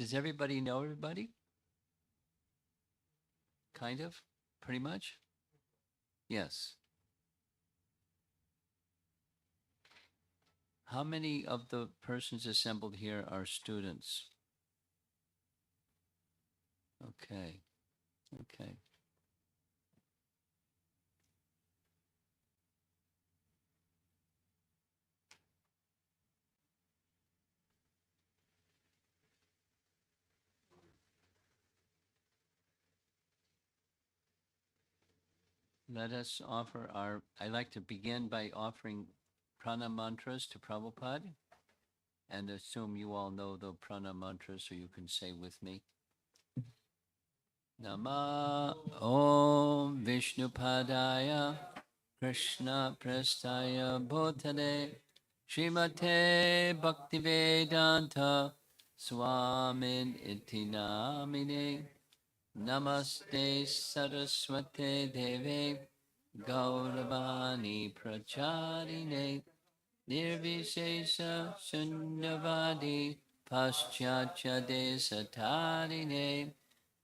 Does everybody know everybody? Kind of? Pretty much? Yes. How many of the persons assembled here are students? Okay. Okay. Let us offer I like to begin by offering prana mantras to Prabhupada and assume you all know the prana mantras so you can say with me. Nama Om Vishnupadaya Krishna Prestaya Bhutale Srimate Bhaktivedanta Swamin Iti Namine Namaste Saraswate Deve Gauravani Pracharine Nirvishesha Shunyavadi Paschatya Desatarine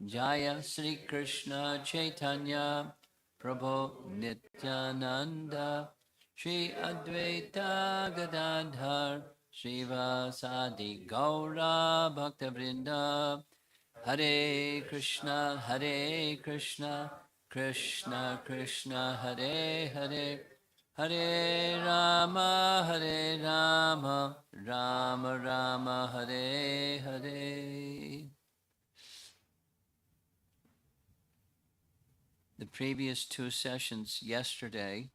Jaya Sri Krishna Chaitanya Prabhu Nityananda Shri Advaita Gadadhar Srivasadi Gaura Bhaktavrinda Hare Krishna Krishna Krishna Hare Hare Hare Rama Rama Rama Hare Hare. The previous two sessions yesterday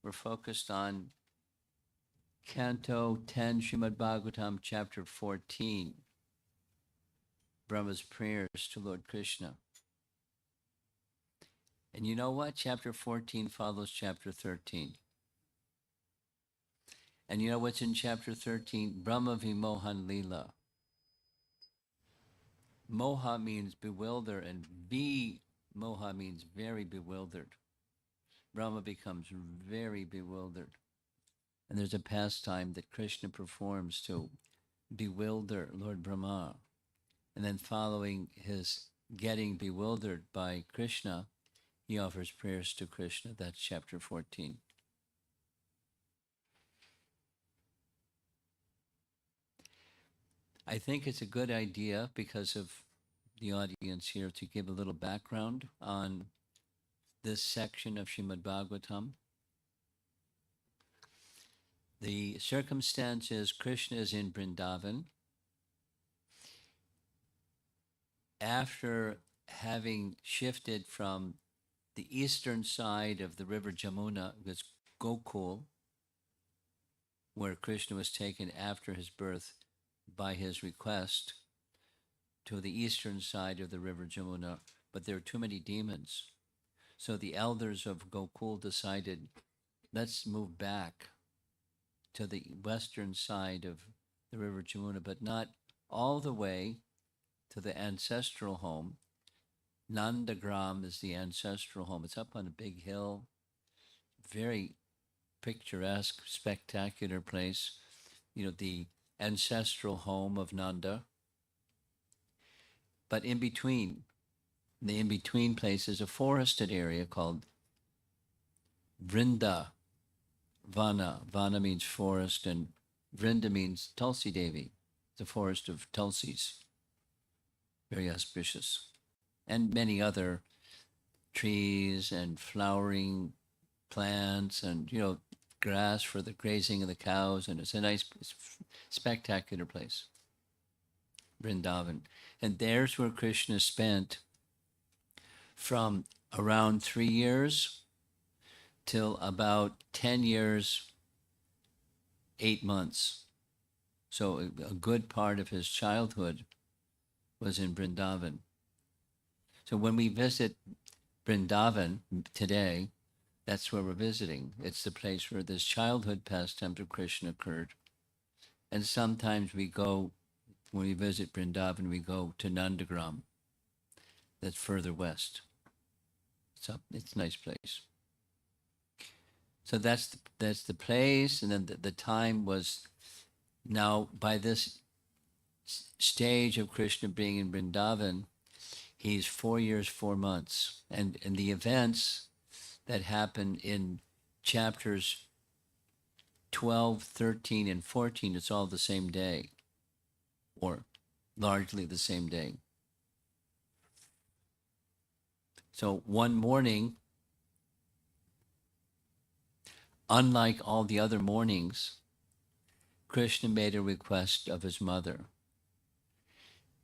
were focused on Canto 10, Srimad Bhagavatam, Chapter 14, Brahma's prayers to Lord Krishna. And you know what? Chapter 14 follows Chapter 13. And you know what's in Chapter 13? Brahma Vimohan Lila. Moha means bewilder, and Moha means very bewildered. Brahma becomes very bewildered. And there's a pastime that Krishna performs to bewilder Lord Brahma. And then following his getting bewildered by Krishna, he offers prayers to Krishna. That's chapter 14. I think it's a good idea because of the audience here to give a little background on this section of Srimad Bhagavatam. The circumstance is Krishna is in Vrindavan. After having shifted from the eastern side of the river Jamuna, that's Gokul, where Krishna was taken after his birth by his request, to the eastern side of the river Jamuna, but there are too many demons. So the elders of Gokul decided, let's move back to the western side of the river Jamuna, but not all the way to the ancestral home. Nandagram is the ancestral home. It's up on a big hill, very picturesque, spectacular place. You know, the ancestral home of Nanda. But in between, the in-between place is a forested area called Vrinda Vana. Vana means forest, and Vrinda means Tulsi Devi, the forest of Tulsis. Very auspicious. And many other trees and flowering plants and, grass for the grazing of the cows. And it's a nice, spectacular place, Vrindavan. And there's where Krishna spent from around 3 years till about 10 years, 8 months. So a good part of his childhood was in Vrindavan. So when we visit Vrindavan today, that's where we're visiting. It's the place where this childhood pastime of Krishna occurred. And sometimes we go, when we visit Vrindavan, we go to Nandagram. That's further west. It's a nice place. So that's the place, and then the time was now by this stage of Krishna being in Vrindavan, he's 4 years, 4 months. And the events that happen in chapters 12, 13, and 14, it's all the same day, or largely the same day. So one morning, unlike all the other mornings, Krishna made a request of his mother,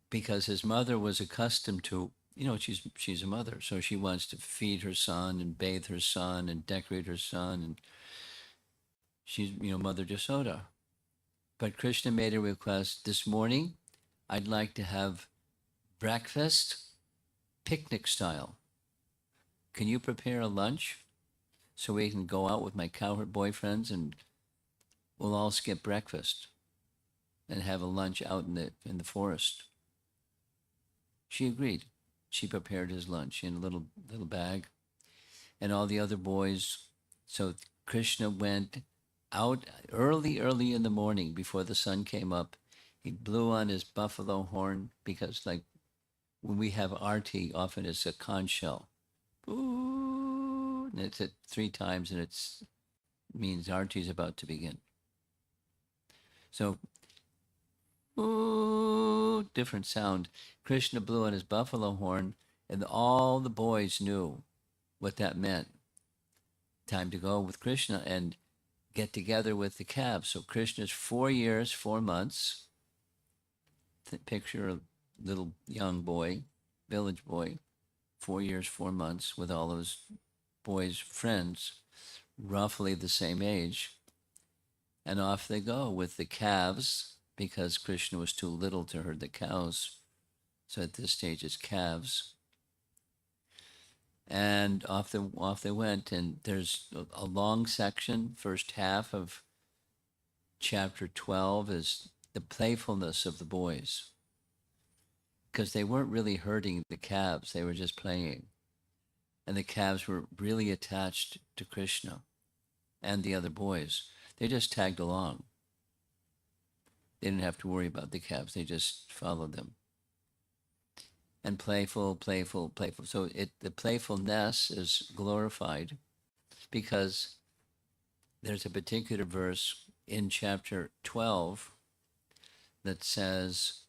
because his mother was accustomed to, she's a mother, so she wants to feed her son and bathe her son and decorate her son, and she's, Mother Jasoda. But Krishna made a request: this morning, I'd like to have breakfast picnic style. Can you prepare a lunch so we can go out with my cowherd boyfriends and we'll all skip breakfast and have a lunch out in the forest? She agreed. She prepared his lunch in a little bag, and all the other boys. So Krishna went out early in the morning before the sun came up. He blew on his buffalo horn, because, like, when we have arti, often it's a conch shell. Ooh, and it's at 3 times, and it means arti is about to begin. So, ooh, different sound. Krishna blew on his buffalo horn, and all the boys knew what that meant. Time to go with Krishna and get together with the calves. So Krishna's 4 years, 4 months. Picture a little young boy, village boy, 4 years, 4 months, with all those boys' friends, roughly the same age. And off they go with the calves, because Krishna was too little to herd the cows. So at this stage, it's calves. And off they went. And there's a long section. First half of chapter 12 is the playfulness of the boys, because they weren't really herding the calves, they were just playing. And the calves were really attached to Krishna and the other boys. They just tagged along. They didn't have to worry about the calves, they just followed them. And playful. So the playfulness is glorified, because there's a particular verse in chapter 12 that says,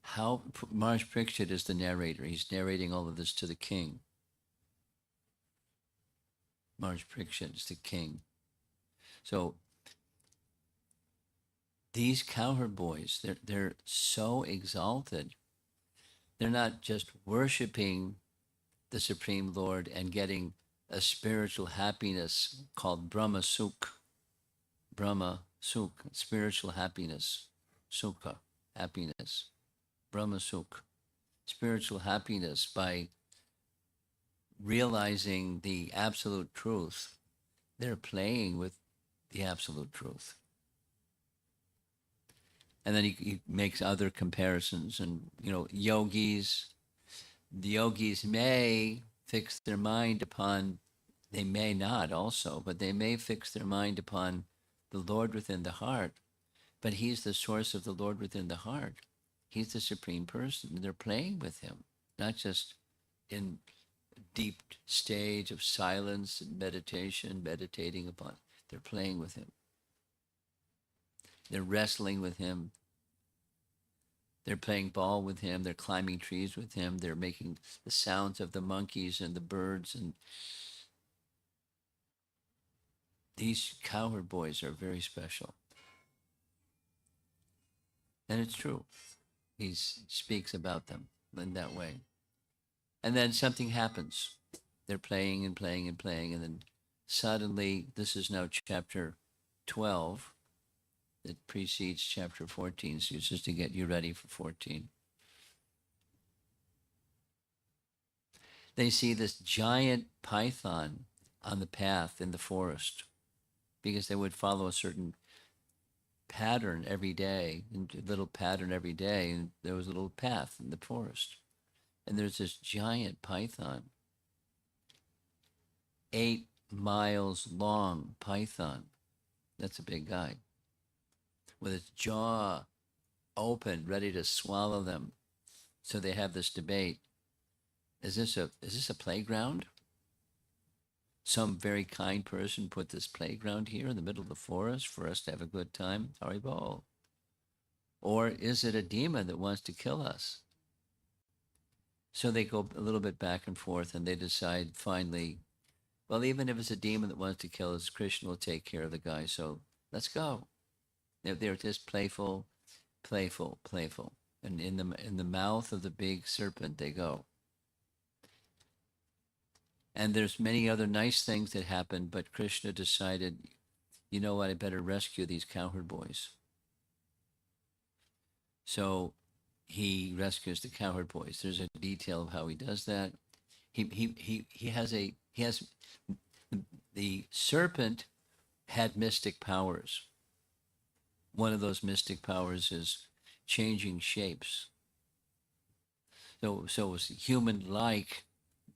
how Maharaj Parikshit is the narrator. He's narrating all of this to the king. Maharaj Parikshit is the king. So these cowherd boys, they're so exalted. They're not just worshiping the Supreme Lord and getting a spiritual happiness called Brahma Sukh. Brahma Sukh, spiritual happiness. Sukha, happiness. Brahma Sukh, spiritual happiness by realizing the absolute truth. They're playing with the absolute truth. And then he makes other comparisons, and the yogis may fix their mind upon, they may not also, but they may fix their mind upon the Lord within the heart. But he's the source of the Lord within the heart. He's the supreme person. They're playing with him, not just in deep stage of silence and meditation, meditating upon. They're playing with him. They're wrestling with him. They're playing ball with him. They're climbing trees with him. They're making the sounds of the monkeys and the birds. And these cowherd boys are very special. And it's true. He speaks about them in that way. And then something happens. They're playing and playing and playing. And then suddenly, this is now chapter 12. It precedes chapter 14. So it's just to get you ready for 14. They see this giant python on the path in the forest, because they would follow a certain pattern every day, and a little pattern every day. And there was a little path in the forest. And there's this giant python, 8 miles long python. That's a big guy, with its jaw open, ready to swallow them. So they have this debate. Is this a playground? Some very kind person put this playground here in the middle of the forest for us to have a good time, Haribo. Or is it a demon that wants to kill us? So they go a little bit back and forth and they decide finally, well, even if it's a demon that wants to kill us, Krishna will take care of the guy. So let's go. They're just playful, playful, playful. And in the mouth of the big serpent they go. And there's many other nice things that happen, but Krishna decided, you know what, I better rescue these cowherd boys. So he rescues the cowherd boys. There's a detail of how he does that. He has the serpent had mystic powers. One of those mystic powers is changing shapes. So it was a human-like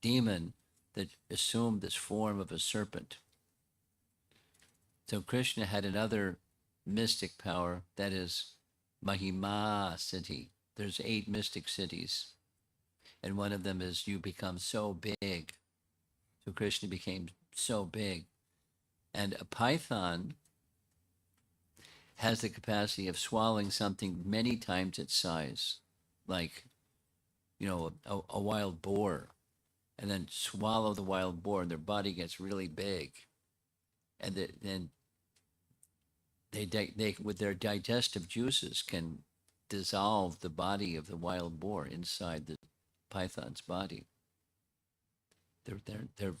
demon that assumed this form of a serpent. So Krishna had another mystic power, that is Mahima city. There's 8 mystic cities, and one of them is you become so big. So Krishna became so big. And a python has the capacity of swallowing something many times its size, like, a wild boar, and then swallow the wild boar, and their body gets really big. And then they with their digestive juices can dissolve the body of the wild boar inside the python's body. They're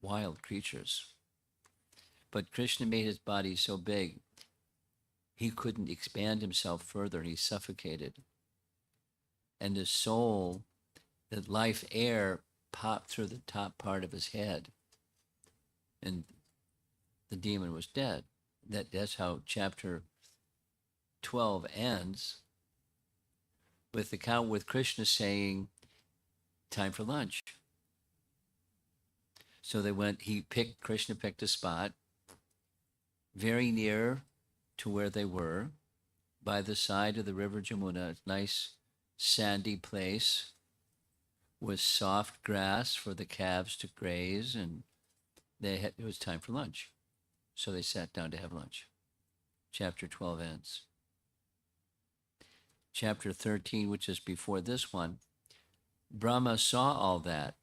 wild creatures. But Krishna made his body so big, he couldn't expand himself further. He suffocated. And his soul, the life air, popped through the top part of his head. And the demon was dead. That's how chapter 12 ends, with Krishna saying, time for lunch. So they went, Krishna picked a spot very near to where they were, by the side of the river Jamuna, a nice sandy place with soft grass for the calves to graze, and it was time for lunch. So they sat down to have lunch. Chapter 12 ends. Chapter 13, which is before this one, Brahma saw all that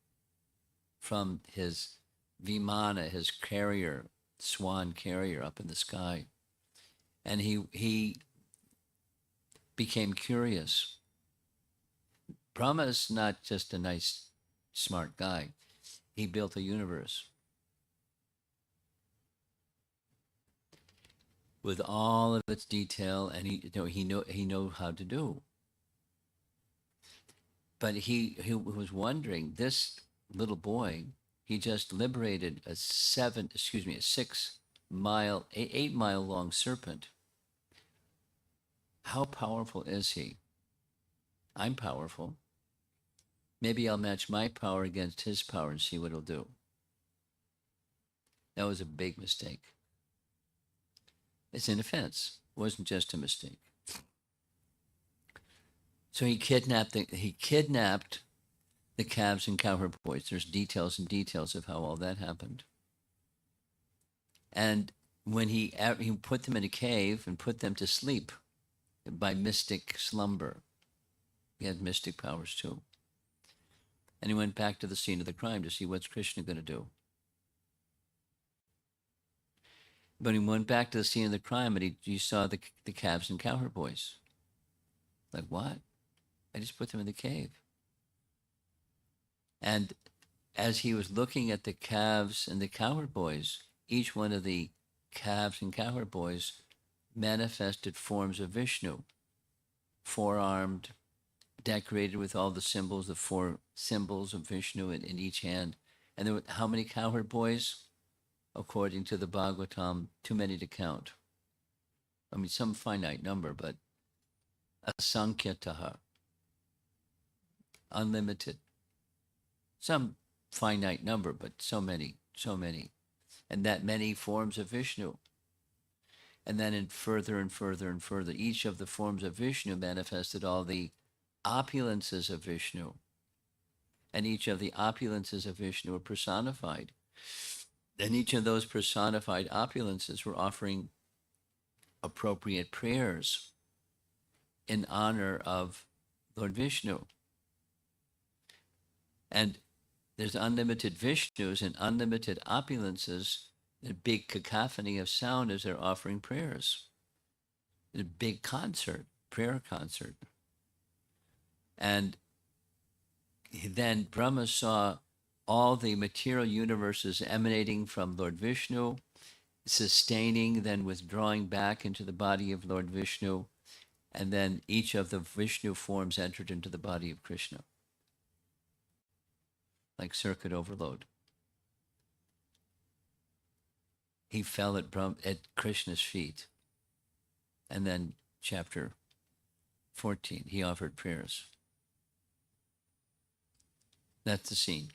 from his Vimana, his carrier, swan carrier up in the sky. And he became curious. Brahma is not just a nice, smart guy. He built a universe with all of its detail, and he know how to do. But he was wondering, this little boy, he just liberated a 8-mile long serpent. How powerful is he? I'm powerful. Maybe I'll match my power against his power and see what he'll do. That was a big mistake. It's an offense. It wasn't just a mistake. So he kidnapped the calves and cowherd boys. There's details and details of how all that happened. And when he put them in a cave and put them to sleep by mystic slumber. He had mystic powers too. And he went back to the scene of the crime to see what's Krishna going to do. But he went back to the scene of the crime and he saw the calves and cowherd boys. Like, what? I just put them in the cave. And as he was looking at the calves and the cowherd boys, each one of the calves and cowherd boys manifested forms of Vishnu, 4-armed, decorated with all the symbols, the 4 symbols of Vishnu in each hand. And there were how many cowherd boys? According to the Bhagavatam, too many to count. I mean, some finite number, but asankhataha, unlimited. Some finite number, but so many, and that many forms of Vishnu. And then in further and further and further, each of the forms of Vishnu manifested all the opulences of Vishnu. And each of the opulences of Vishnu were personified. And each of those personified opulences were offering appropriate prayers in honor of Lord Vishnu. And there's unlimited Vishnus and unlimited opulences, a big cacophony of sound as they're offering prayers. A big concert, prayer concert. And then Brahma saw all the material universes emanating from Lord Vishnu, sustaining, then withdrawing back into the body of Lord Vishnu, and then each of the Vishnu forms entered into the body of Krishna, like circuit overload. He fell at Krishna's feet. And then chapter 14, he offered prayers. That's the scene.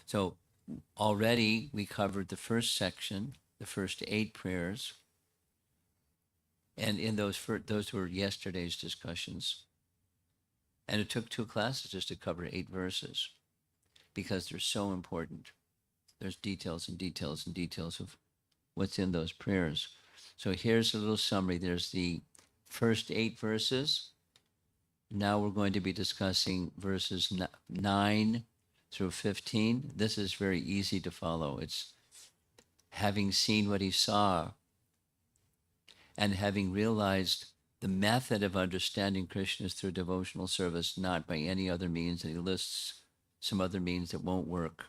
So already we covered the first section, the first 8 prayers. And in those were yesterday's discussions. And it took 2 classes just to cover 8 verses because they're so important. There's details and details and details of what's in those prayers. So here's a little summary. There's the first 8 verses. Now we're going to be discussing verses 9 through 15. This is very easy to follow. It's having seen what he saw and having realized the method of understanding Krishna is through devotional service, not by any other means. And he lists some other means that won't work.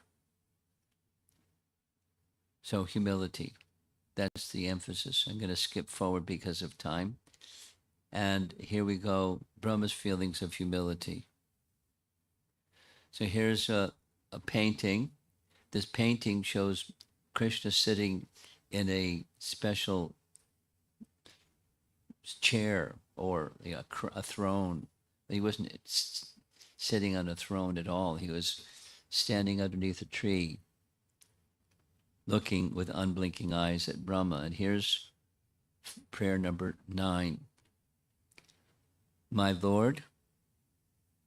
So humility, that's the emphasis. I'm going to skip forward because of time. And here we go, Brahma's feelings of humility. So here's a painting. This painting shows Krishna sitting in a special chair or a throne. He wasn't sitting on a throne at all. He was standing underneath a tree, looking with unblinking eyes at Brahma. And here's prayer number 9. My Lord,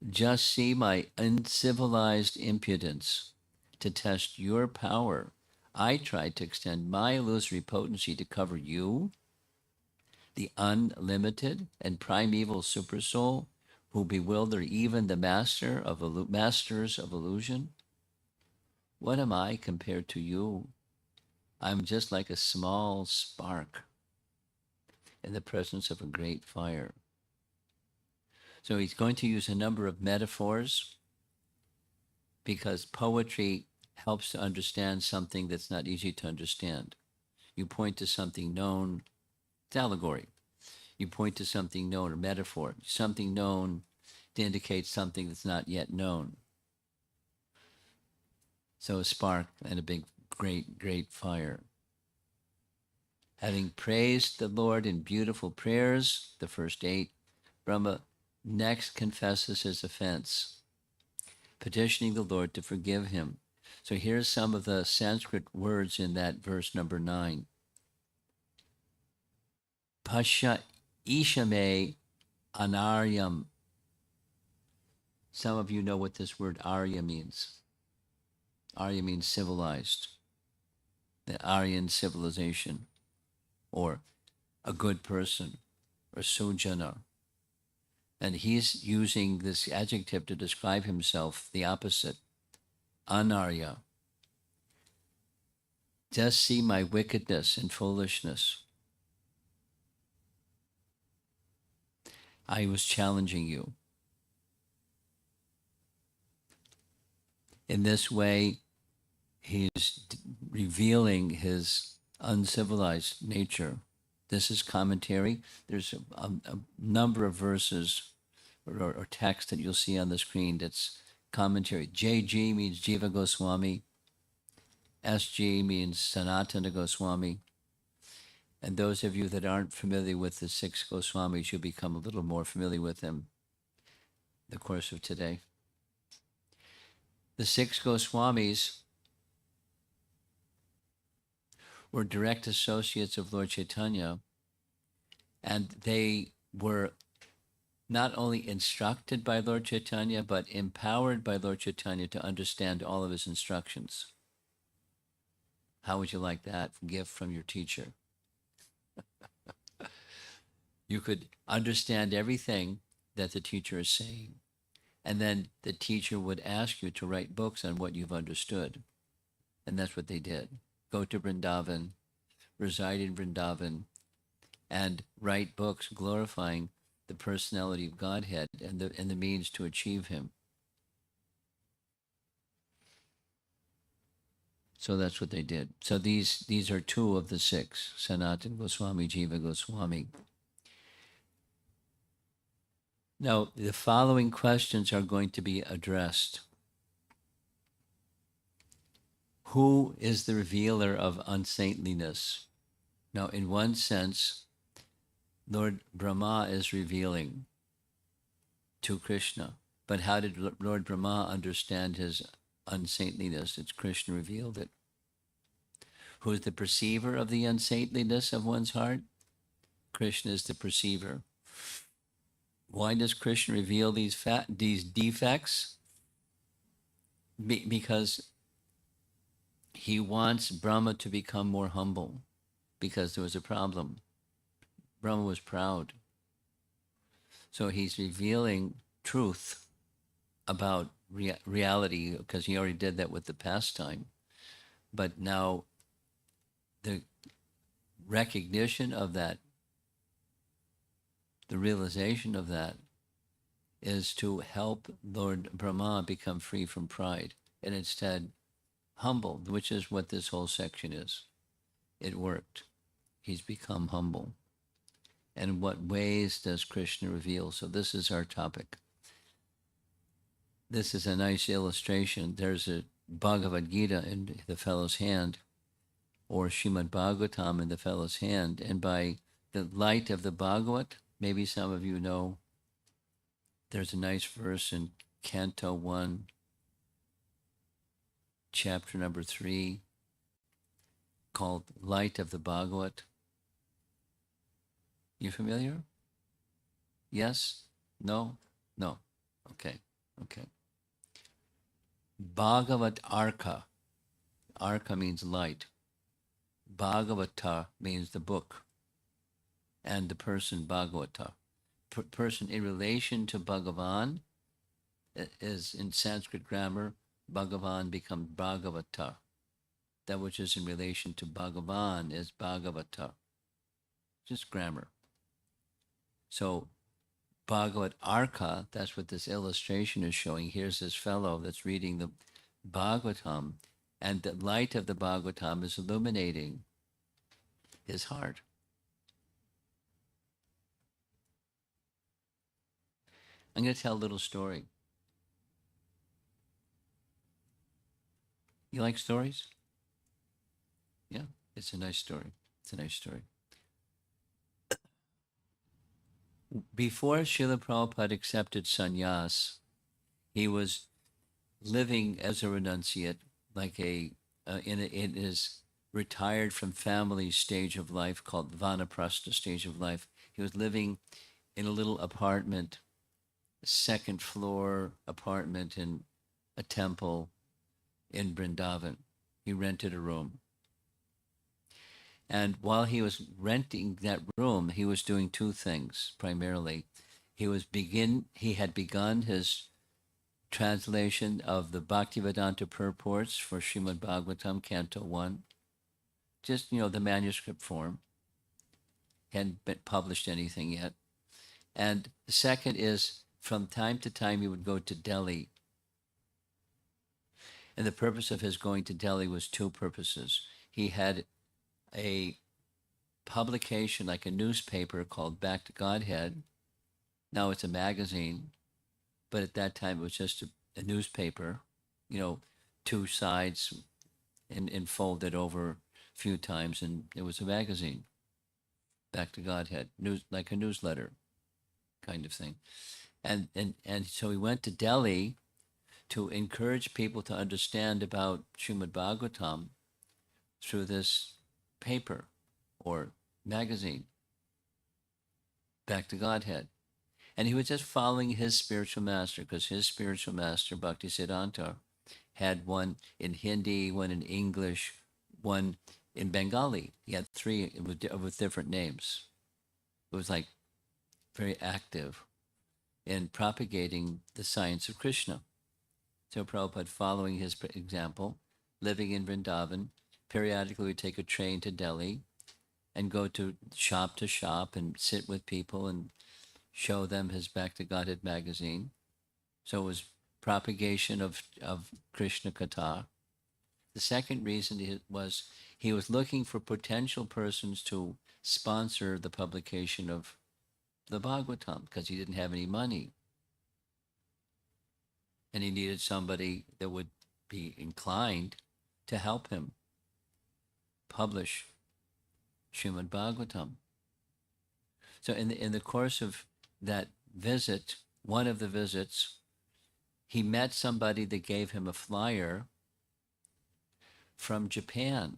just see my uncivilized impudence. To test your power, I tried to extend my illusory potency to cover you, the unlimited and primeval supersoul, who bewilder even the masters of illusion. What am I compared to you? I'm just like a small spark in the presence of a great fire. So he's going to use a number of metaphors because poetry helps to understand something that's not easy to understand. You point to something known, it's allegory. You point to something known, or metaphor, something known to indicate something that's not yet known. So a spark and a big, great fire. Having praised the Lord in beautiful prayers, the first 8, Brahma next confesses his offense, petitioning the Lord to forgive him. So here's some of the Sanskrit words in that verse number 9. Pasha ishame anaryam. Some of you know what this word Arya means. Arya means civilized, the Aryan civilization, or a good person, or sujana. And he's using this adjective to describe himself, the opposite, anarya. Just see my wickedness and foolishness. I was challenging you. In this way, he's revealing his uncivilized nature. This is commentary. There's a number of verses or text that you'll see on the screen that's commentary. JG means Jiva Goswami. SG means Sanatana Goswami. And those of you that aren't familiar with the 6 Goswamis, you'll become a little more familiar with them in the course of today. The 6 Goswamis were direct associates of Lord Chaitanya, and they were not only instructed by Lord Chaitanya, but empowered by Lord Chaitanya to understand all of his instructions. How would you like that gift from your teacher? You could understand everything that the teacher is saying, and then the teacher would ask you to write books on what you've understood. And that's what they did. Go to Vrindavan, reside in Vrindavan, and write books glorifying the personality of Godhead and the means to achieve him. So that's what they did. So these are two of the six, Sanatana Goswami, Jiva Goswami. Now, the following questions are going to be addressed. Who is the revealer of unsaintliness? Now, in one sense, Lord Brahma is revealing to Krishna. But how did Lord Brahma understand his unsaintliness? It's Krishna revealed it. Who is the perceiver of the unsaintliness of one's heart? Krishna is the perceiver. Why does Krishna reveal these defects? Because he wants Brahma to become more humble, because there was a problem. Brahma was proud. So he's revealing truth about reality, because he already did that with the pastime. But now the recognition of that, the realization of that, is to help Lord Brahma become free from pride and instead humble, which is what this whole section is. It worked. He's become humble. And in what ways does Krishna reveal? So this is our topic. This is a nice illustration. There's a Bhagavad Gita in the fellow's hand, or Srimad Bhagavatam in the fellow's hand. And by the light of the Bhagavat, maybe some of you know, there's a nice verse in Canto 1, chapter number 3, called Light of the Bhagavat. You familiar? Yes? No? No. Okay. Bhagavat Arka. Arka means light. Bhagavata means the book, and the person Bhagavata. Person in relation to Bhagavan is, in Sanskrit grammar, Bhagavan becomes Bhagavata. That which is in relation to Bhagavan is Bhagavata. Just grammar. So Bhagavat Arka, that's what this illustration is showing. Here's this fellow that's reading the Bhagavatam, and the light of the Bhagavatam is illuminating his heart. I'm going to tell a little story. You like stories? Yeah, it's a nice story. Before Srila Prabhupada accepted sannyas, he was living as a renunciate, like in his retired from family stage of life called Vanaprastha stage of life. He was living in a little apartment, second floor apartment in a temple in Vrindavan. He rented a room. And while he was renting that room, he was doing two things primarily. He had begun his translation of the Bhaktivedanta purports for Srimad Bhagavatam, Canto 1. Just, the manuscript form. Hadn't been published anything yet. And the second is, from time to time, he would go to Delhi. And the purpose of his going to Delhi was two purposes. He had a publication, like a newspaper, called Back to Godhead. Now it's a magazine, but at that time it was just a newspaper, two sides and folded over a few times, and it was a magazine. Back to Godhead, like a newsletter kind of thing. And so he went to Delhi to encourage people to understand about Srimad Bhagavatam through this paper or magazine, Back to Godhead. And he was just following his spiritual master, because his spiritual master, Bhaktisiddhanta, had one in Hindi, one in English, one in Bengali. He had three with different names. It was like very active in propagating the science of Krishna. So Prabhupada, following his example, living in Vrindavan, periodically would take a train to Delhi and go to shop and sit with people and show them his Back to Godhead magazine. So it was propagation of Krishna Katha. The second reason was he was looking for potential persons to sponsor the publication of the Bhagavatam, because he didn't have any money. And he needed somebody that would be inclined to help him publish Srimad Bhagavatam. So in the course of that visit, one of the visits, he met somebody that gave him a flyer from Japan,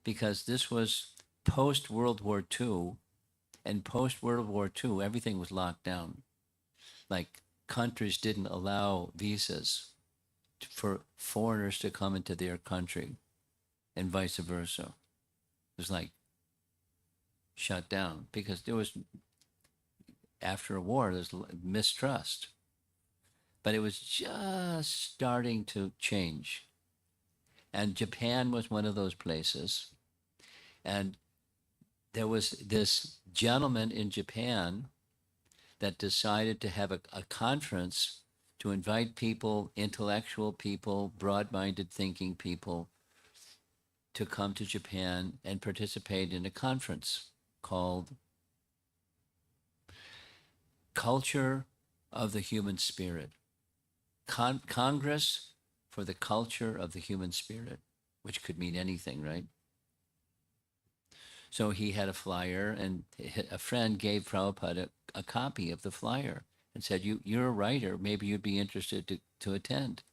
because this was post World War II, and post World War II, everything was locked down. Like, countries didn't allow visas for foreigners to come into their country, and vice versa. It was like shut down, because there was, after a war, there's mistrust. But it was just starting to change. And Japan was one of those places. And there was this gentleman in Japan that decided to have a conference to invite people, intellectual people, broad-minded thinking people, to come to Japan and participate in a conference called Culture of the Human Spirit. Congress for the Culture of the Human Spirit, which could mean anything, right? So he had a flyer, and a friend gave Prabhupada a copy of the flyer and said, you're a writer, maybe you'd be interested to attend.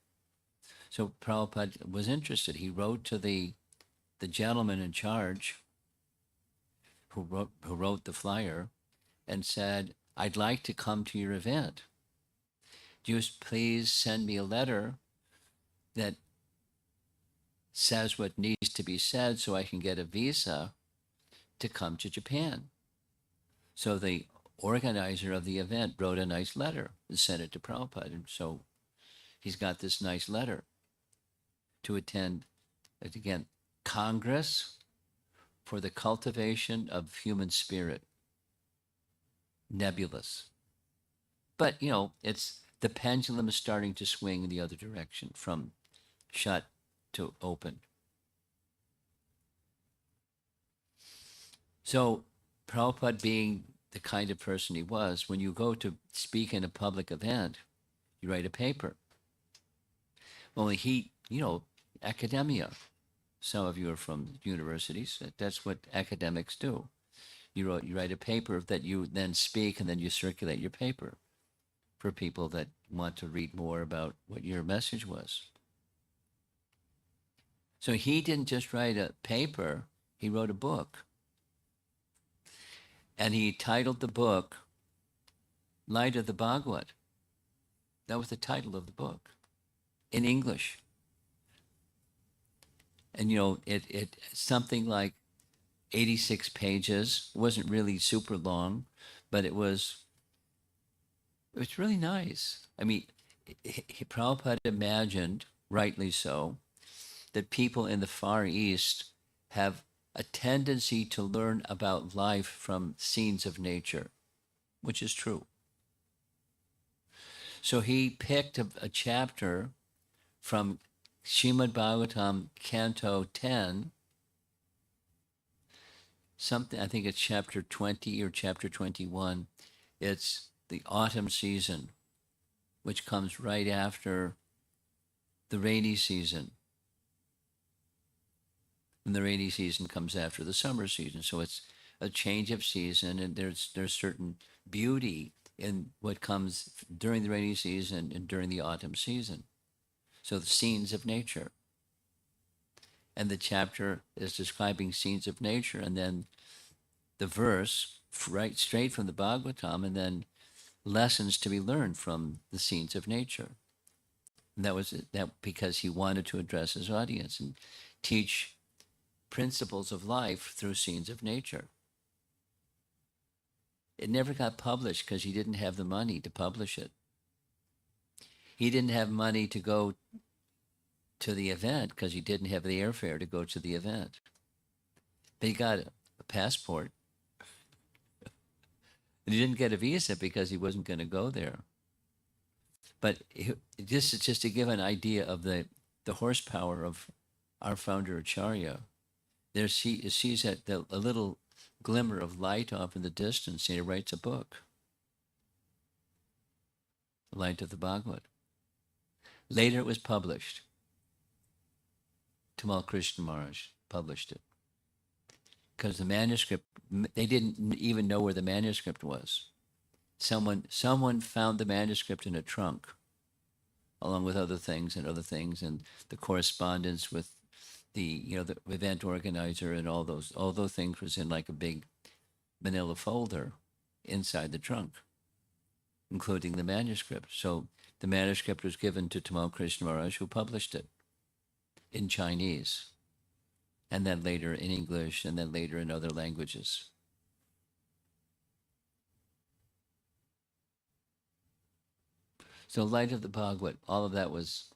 So Prabhupada was interested. He wrote to the gentleman in charge who wrote the flyer and said, I'd like to come to your event. Just please send me a letter that says what needs to be said so I can get a visa to come to Japan. So the organizer of the event wrote a nice letter and sent it to Prabhupada. And so he's got this nice letter to attend, again, Congress for the Cultivation of Human Spirit. Nebulous. But, it's the pendulum is starting to swing in the other direction, from shut to open. So Prabhupada, being the kind of person he was, when you go to speak in a public event, you write a paper. Only he, academia. Some of you are from universities. That's what academics do. You write a paper that you then speak, and then you circulate your paper for people that want to read more about what your message was. So he didn't just write a paper, he wrote a book. And he titled the book Light of the Bhagavad. That was the title of the book, in English. And it something like 86 pages. It wasn't really super long, but it was really nice. I mean, Prabhupada imagined, rightly so, that people in the Far East have a tendency to learn about life from scenes of nature, which is true. So he picked a chapter from Srimad Bhagavatam, Canto 10, something, I think it's chapter 20 or chapter 21. It's the autumn season, which comes right after the rainy season. And the rainy season comes after the summer season. So it's a change of season, and there's certain beauty in what comes during the rainy season and during the autumn season. So the scenes of nature. and the chapter is describing scenes of nature, and then the verse right straight from the Bhagavatam, and then lessons to be learned from the scenes of nature. And that was that because he wanted to address his audience and teach principles of life through scenes of nature. It never got published because he didn't have the money to publish it. He didn't have money to go to the event because he didn't have the airfare to go to the event. But he got a passport. And he didn't get a visa because he wasn't going to go there. But this is just to give an idea of the horsepower of our founder Acharya. There he sees a little glimmer of light off in the distance, and he writes a book, The Light of the Bhagavad. Later it was published. Tamal Krishna Maharaj published it. Because the manuscript, they didn't even know where the manuscript was. Someone found the manuscript in a trunk, along with other things, and the correspondence with the event organizer, and all those things was in like a big manila folder inside the trunk, including the manuscript. So the manuscript was given to Tamal Krishna Maharaj, who published it in Chinese, and then later in English, and then later in other languages. So Light of the Bhagavad, all of that was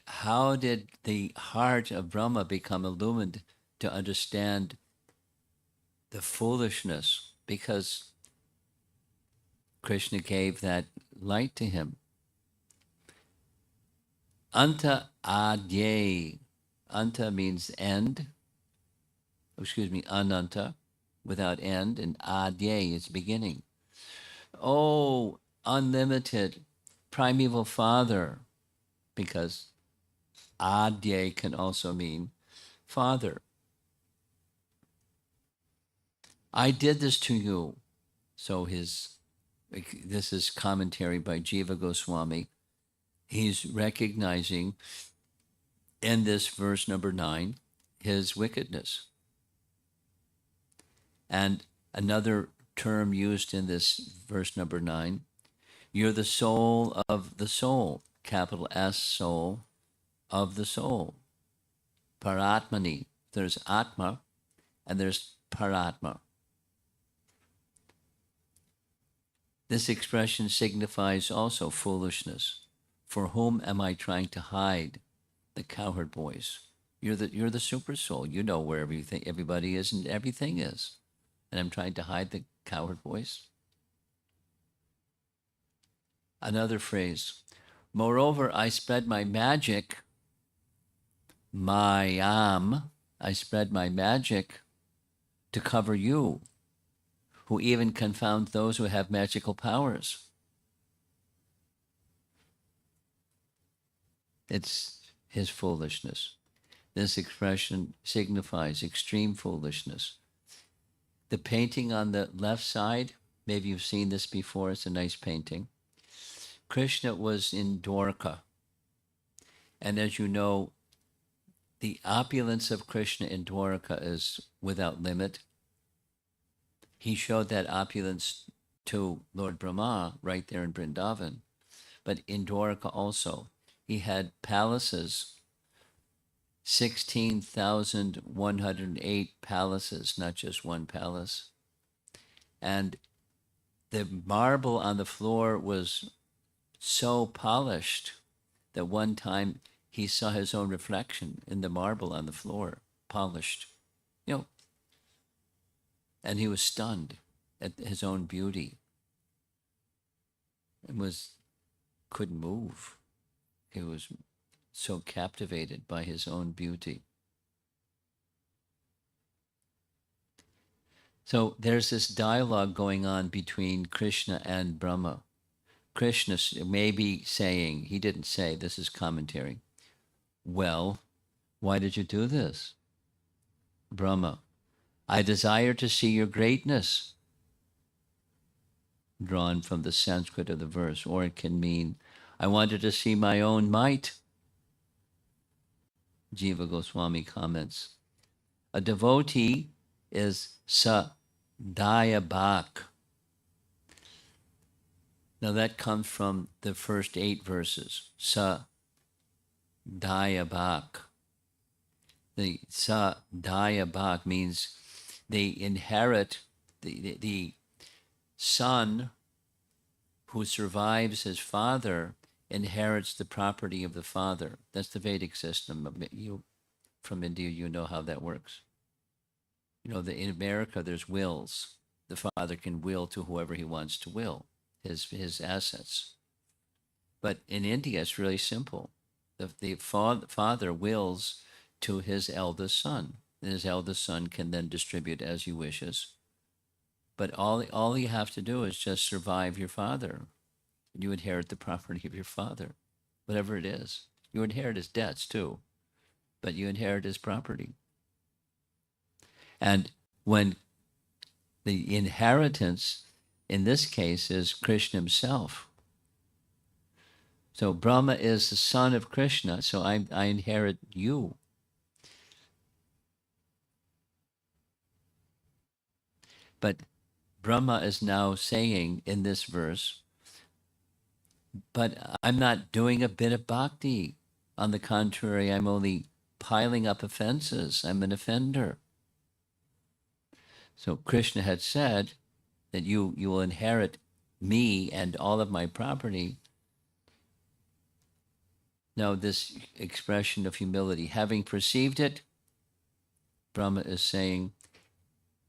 how did the heart of Brahma become illumined to understand the foolishness? Because Krishna gave that light to him. Anta adye. Anta means end. Ananta, without end, and adye is beginning. Oh, unlimited, primeval father, because adye can also mean father. I did this to you. So this is commentary by Jiva Goswami. He's recognizing in this verse number 9 his wickedness. And another term used in this verse number 9, you're the soul of the soul, capital S, soul of the soul. Paratmani. There's Atma and there's Paratma. This expression signifies also foolishness. For whom am I trying to hide the cowherd boys? You're the super soul. You know where everybody is and everything is. And I'm trying to hide the cowherd boys. Another phrase. Moreover, I spread my magic, I spread my magic to cover you, who even confound those who have magical powers. It's his foolishness. This expression signifies extreme foolishness. The painting on the left side, maybe you've seen this before, it's a nice painting. Krishna was in Dwarka. And as you know, the opulence of Krishna in Dwarka is without limit. He showed that opulence to Lord Brahma right there in Vrindavan. But in Dwarka also, he had palaces, 16,108 palaces, not just one palace. And the marble on the floor was so polished that one time he saw his own reflection in the marble on the floor, polished, and he was stunned at his own beauty and couldn't move. He was so captivated by his own beauty. So there's this dialogue going on between Krishna and Brahma. Krishna may be saying, he didn't say, this is commentary, well, why did you do this? Brahma, I desire to see your greatness. Drawn from the Sanskrit of the verse, or it can mean, I wanted to see my own might. Jiva Goswami comments. A devotee is sadhyabhak. Now that comes from the first 8 verses. Sadhyabhak. The sadhyabhak means they inherit the son who survives his father inherits the property of the father. That's the Vedic system. You from India, you know how that works. You know, in America, there's wills. The father can will to whoever he wants to will his assets. But in India, it's really simple. The father wills to his eldest son, and his eldest son can then distribute as he wishes. But all you have to do is just survive your father. You inherit the property of your father, whatever it is. You inherit his debts too, but you inherit his property. And when the inheritance in this case is Krishna himself. So Brahma is the son of Krishna, so I inherit you. But Brahma is now saying in this verse, but I'm not doing a bit of bhakti. On the contrary, I'm only piling up offenses. I'm an offender. So Krishna had said that you will inherit me and all of my property. Now this expression of humility, having perceived it, Brahma is saying,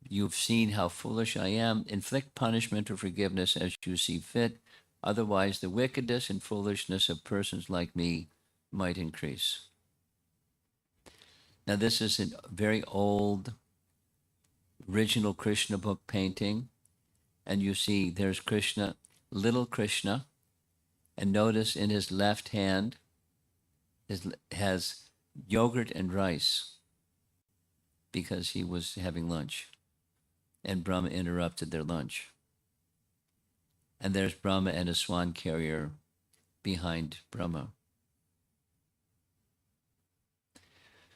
you've seen how foolish I am. Inflict punishment or forgiveness as you see fit. Otherwise, the wickedness and foolishness of persons like me might increase. Now, this is a very old, original Krishna book painting. And you see there's Krishna, little Krishna. And notice in his left hand has yogurt and rice because he was having lunch. And Brahma interrupted their lunch. And there's Brahma and a swan carrier behind Brahma.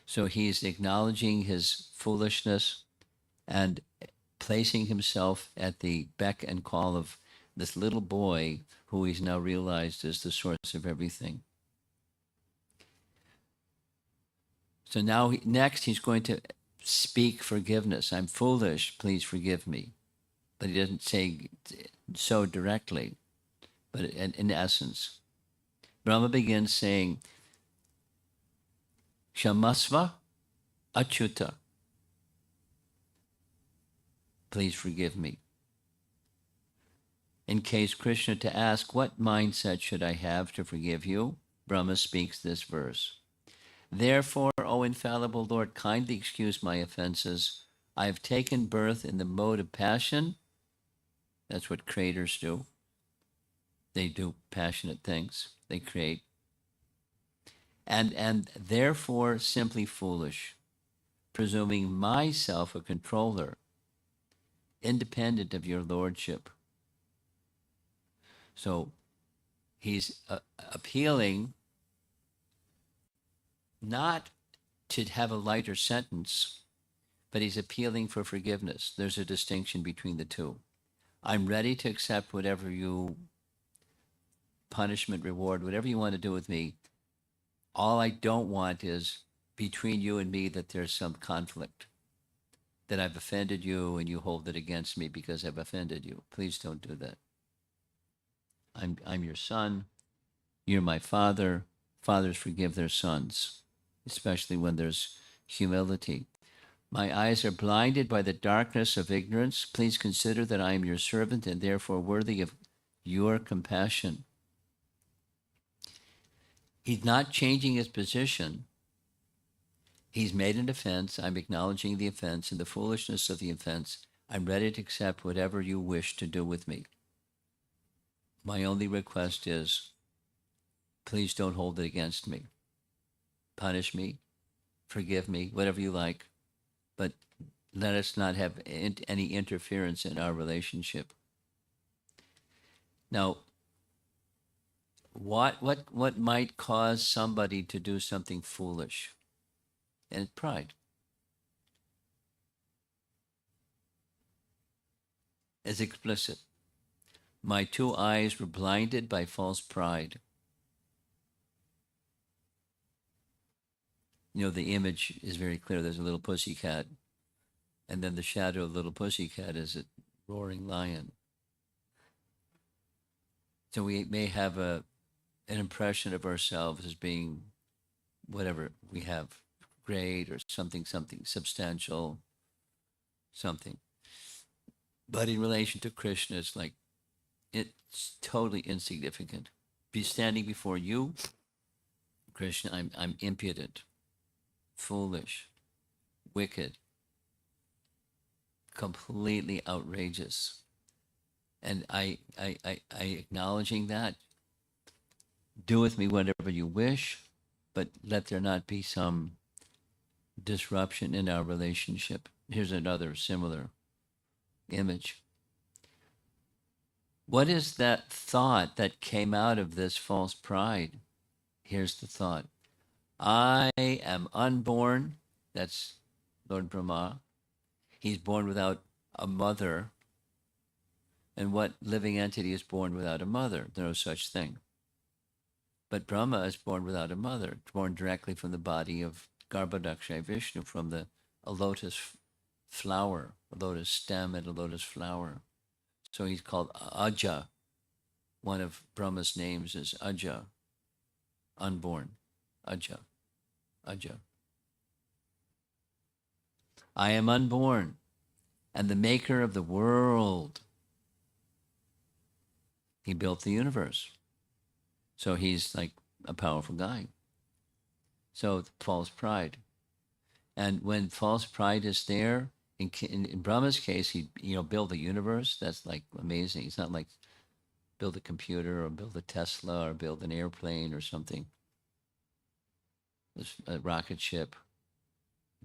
So he's acknowledging his foolishness and placing himself at the beck and call of this little boy who he's now realized is the source of everything. So now next he's going to speak forgiveness. I'm foolish, please forgive me. But he doesn't say so directly, but in essence. Brahma begins saying, Kshamasva Achyuta. Please forgive me. In case Krishna to ask, what mindset should I have to forgive you? Brahma speaks this verse. Therefore, O infallible Lord, kindly excuse my offenses. I have taken birth in the mode of passion. That's what creators do. They do passionate things. They create. And therefore simply foolish, presuming myself a controller, independent of your lordship. So he's appealing not to have a lighter sentence, but he's appealing for forgiveness. There's a distinction between the two. I'm ready to accept whatever you, punishment, reward, whatever you want to do with me. All I don't want is between you and me that there's some conflict, that I've offended you and you hold it against me because I've offended you. Please don't do that. I'm your son. You're my father. Fathers forgive their sons, especially when there's humility. My eyes are blinded by the darkness of ignorance. Please consider that I am your servant and therefore worthy of your compassion. He's not changing his position. He's made an offense. I'm acknowledging the offense and the foolishness of the offense. I'm ready to accept whatever you wish to do with me. My only request is, please don't hold it against me. Punish me, forgive me, whatever you like, but let us not have any interference in our relationship. Now, what might cause somebody to do something foolish? and it's pride. It's explicit. My two eyes were blinded by false pride. You know, the image is very clear. There's a little pussycat, and then the shadow of the little pussycat is a roaring lion. So we may have an impression of ourselves as being whatever we have, great or something, something substantial, something. But in relation to Krishna, it's like it's totally insignificant. Be standing before you, Krishna, I'm impudent, foolish, wicked, completely outrageous. And I acknowledging that, do with me whatever you wish, but let there not be some disruption in our relationship. Here's another similar image. What is that thought that came out of this false pride? Here's the thought. I am unborn. That's Lord Brahma. He's born without a mother. And what living entity is born without a mother? There's no such thing. But Brahma is born without a mother, born directly from the body of Garbhodakshay Vishnu, from a lotus flower, a lotus stem and a lotus flower. So he's called Aja. One of Brahma's names is Aja, unborn. Aja, Aja. I am unborn, and the maker of the world. He built the universe. So he's like a powerful guy. So false pride. And when false pride is there, in Brahma's case, he built the universe. That's like amazing. It's not like build a computer or build a Tesla or build an airplane or something. A rocket ship.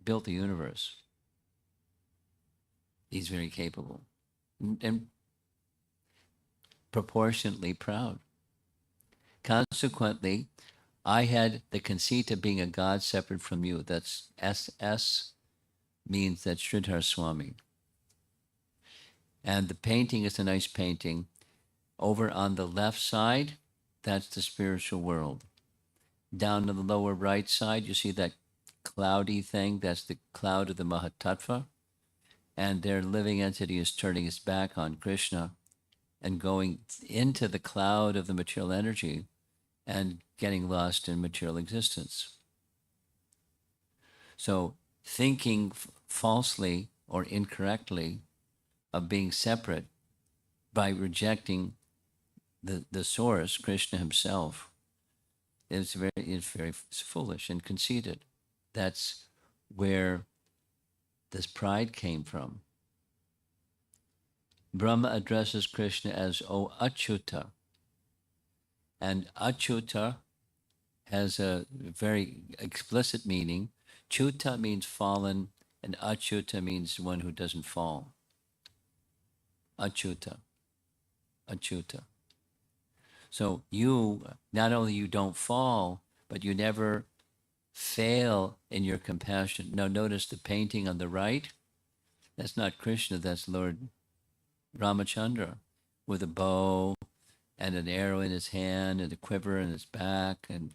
Built the universe. He's very capable and proportionately proud. Consequently, I had the conceit of being a god separate from you. That's SS means that's Sridhar Swami. And the painting is a nice painting. Over on the left side, that's the spiritual world. Down to the lower right side, you see that cloudy thing. That's the cloud of the Mahatattva. And their living entity is turning its back on Krishna and going into the cloud of the material energy and getting lost in material existence. So thinking falsely or incorrectly of being separate by rejecting the source, Krishna himself, is very foolish and conceited. That's where this pride came from. Brahma addresses Krishna as O Achyuta. And Achyuta has a very explicit meaning. Chuta means fallen, and Achyuta means one who doesn't fall. Achyuta. Achyuta. So you, not only you don't fall, but you never fail in your compassion. Now notice the painting on the right. That's not Krishna, that's Lord Ramachandra with a bow and an arrow in his hand and a quiver in his back. And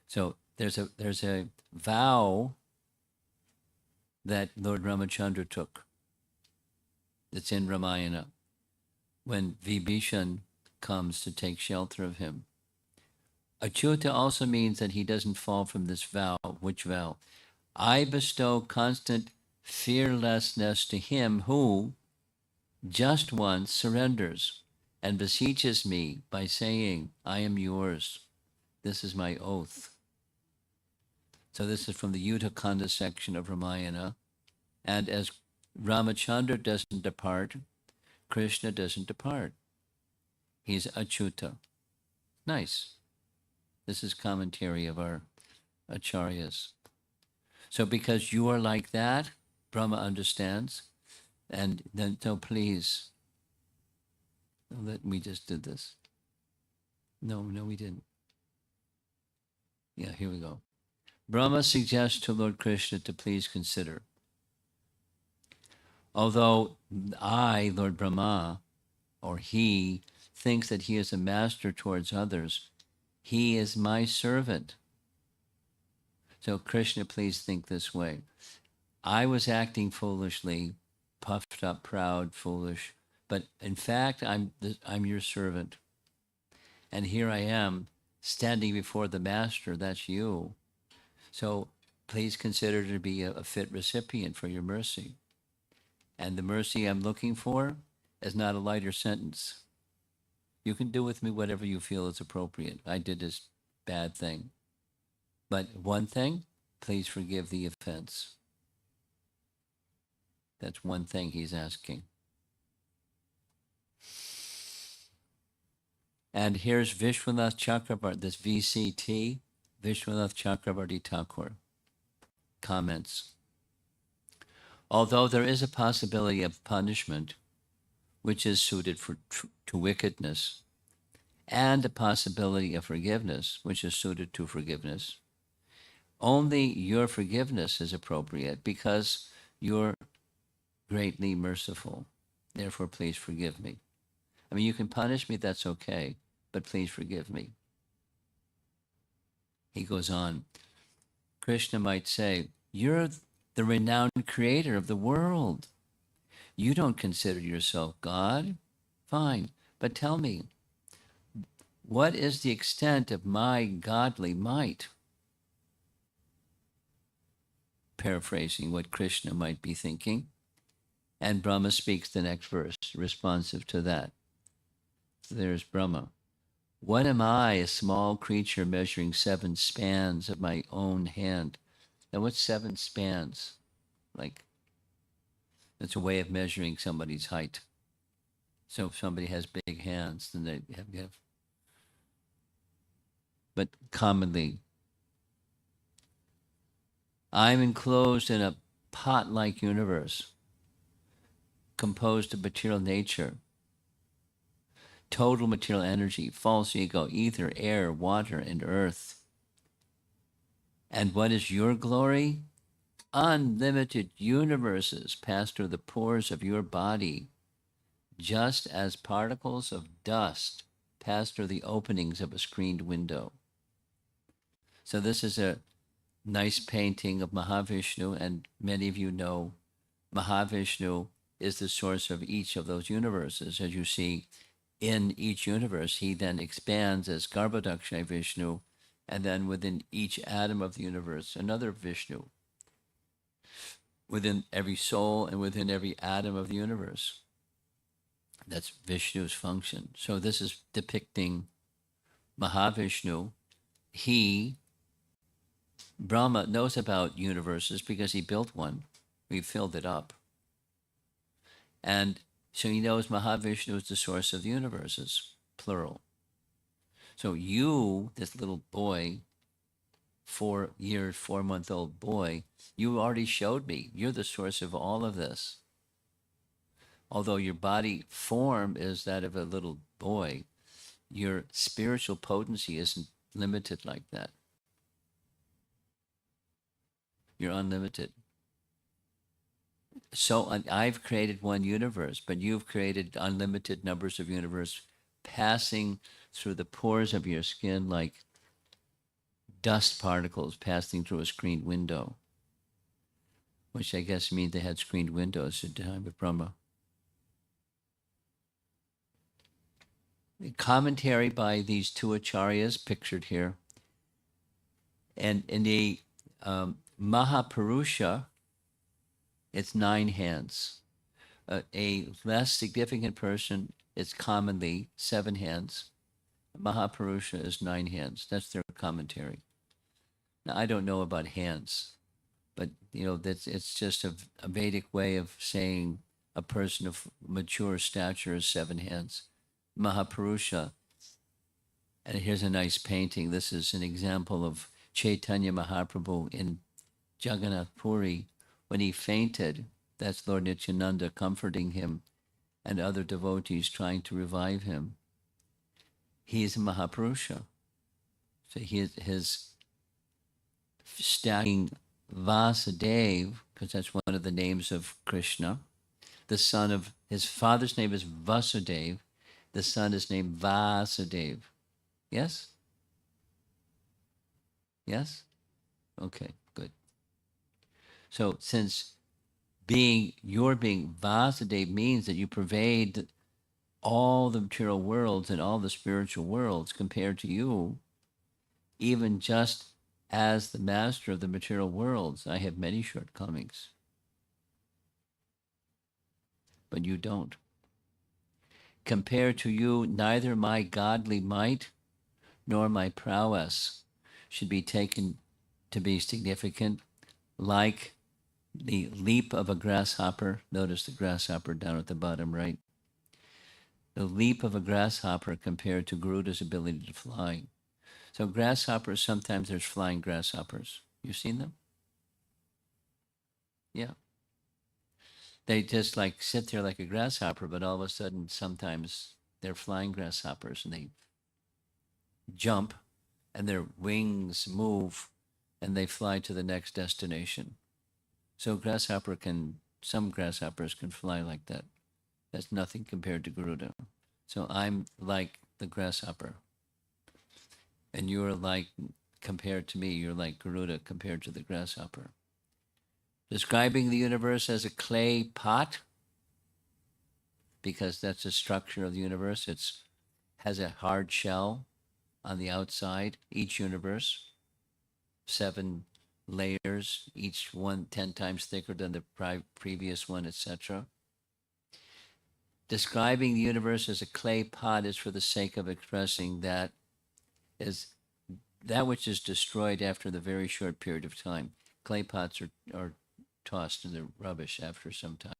so there's a vow that Lord Ramachandra took. It's in Ramayana when Vibhishan comes to take shelter of him. Achyuta also means that he doesn't fall from this vow. Which vow? I bestow constant fearlessness to him who just once surrenders and beseeches me by saying, I am yours. This is my oath. So this is from the Yuddhakanda section of Ramayana. And as Ramachandra doesn't depart, Krishna doesn't depart. He's Achyuta. Nice. This is commentary of our acharyas. So because you are like that, Brahma understands. And then, so please, we just did this. No, we didn't. Yeah, here we go. Brahma suggests to Lord Krishna to please consider. Although I, Lord Brahma, or he, thinks that he is a master towards others, he is my servant. So Krishna, please think this way. I was acting foolishly, puffed up, proud, foolish, but in fact, I'm your servant. And here I am standing before the master, that's you. So please consider to be a fit recipient for your mercy. And the mercy I'm looking for is not a lighter sentence. You can do with me whatever you feel is appropriate. I did this bad thing. But one thing, please forgive the offense. That's one thing he's asking. And here's Vishwanath Chakrabarti, this VCT, Vishwanath Chakrabarti Thakur, comments. Although there is a possibility of punishment, which is suited to wickedness, and a possibility of forgiveness, which is suited to forgiveness, only your forgiveness is appropriate because you're greatly merciful. Therefore, please forgive me. I mean, you can punish me, that's okay, but please forgive me. He goes on. Krishna might say, you're the renowned creator of the world. You don't consider yourself God? Fine, but tell me, what is the extent of my godly might? Paraphrasing what Krishna might be thinking. And Brahma speaks the next verse, responsive to that. There's Brahma. What am I, a small creature measuring 7 spans of my own hand? Now, what's 7 spans? Like, it's a way of measuring somebody's height. So if somebody has big hands, then they have. But commonly, I'm enclosed in a pot-like universe composed of material nature, total material energy, false ego, ether, air, water, and earth. And what is your glory? Unlimited universes pass through the pores of your body, just as particles of dust pass through the openings of a screened window. So this is a nice painting of Mahavishnu, and many of you know Mahavishnu is the source of each of those universes. As you see, in each universe, he then expands as Garbhodakshaya Vishnu, and then within each atom of the universe, another Vishnu, within every soul and within every atom of the universe. That's Vishnu's function. So this is depicting Mahavishnu. He, Brahma, knows about universes because he built one. We filled it up. And so he knows Mahavishnu is the source of the universes, plural. So you, this little boy, 4-year, 4-month-old boy, you already showed me you're the source of all of this. Although your body form is that of a little boy, your spiritual potency isn't limited like that. You're unlimited. So I've created one universe, but you've created unlimited numbers of universes passing through the pores of your skin like dust particles passing through a screened window, which I guess means they had screened windows at the time of Brahma. The commentary by these 2 acharyas pictured here. And in the Mahapurusha, it's 9 hands. A less significant person, it's commonly 7 hands. Mahapurusha is 9 hands. That's their commentary. Now, I don't know about hands, but it's just a Vedic way of saying a person of mature stature is 7 hands. Mahapurusha. And here's a nice painting. This is an example of Chaitanya Mahaprabhu in Jagannath Puri. When he fainted, that's Lord Nityananda comforting him and other devotees trying to revive him. He is a Mahapurusha. So his stacking Vasudev, because that's one of the names of Krishna. The son of his father's name is Vasudev. The son is named Vasudev. Yes? Yes? Okay, good. So since your being Vasudev means that you pervade all the material worlds and all the spiritual worlds, compared to you, even just as the master of the material worlds, I have many shortcomings, but you don't. Compared to you, neither my godly might nor my prowess should be taken to be significant, like the leap of a grasshopper. Notice the grasshopper down at the bottom right. The leap of a grasshopper compared to Garuda's ability to fly. So grasshoppers, sometimes there's flying grasshoppers. You've seen them? Yeah. They just like sit there like a grasshopper, but all of a sudden, sometimes they're flying grasshoppers and they jump and their wings move and they fly to the next destination. So some grasshoppers can fly like that. That's nothing compared to Garuda. So I'm like the grasshopper. And you're like, compared to me, you're like Garuda compared to the grasshopper. Describing the universe as a clay pot, because that's the structure of the universe. It has a hard shell on the outside, each universe, 7 layers, each one 10 times thicker than the previous one, etc. Describing the universe as a clay pot is for the sake of expressing is that which is destroyed after the very short period of time. Clay pots are tossed in the rubbish after some time.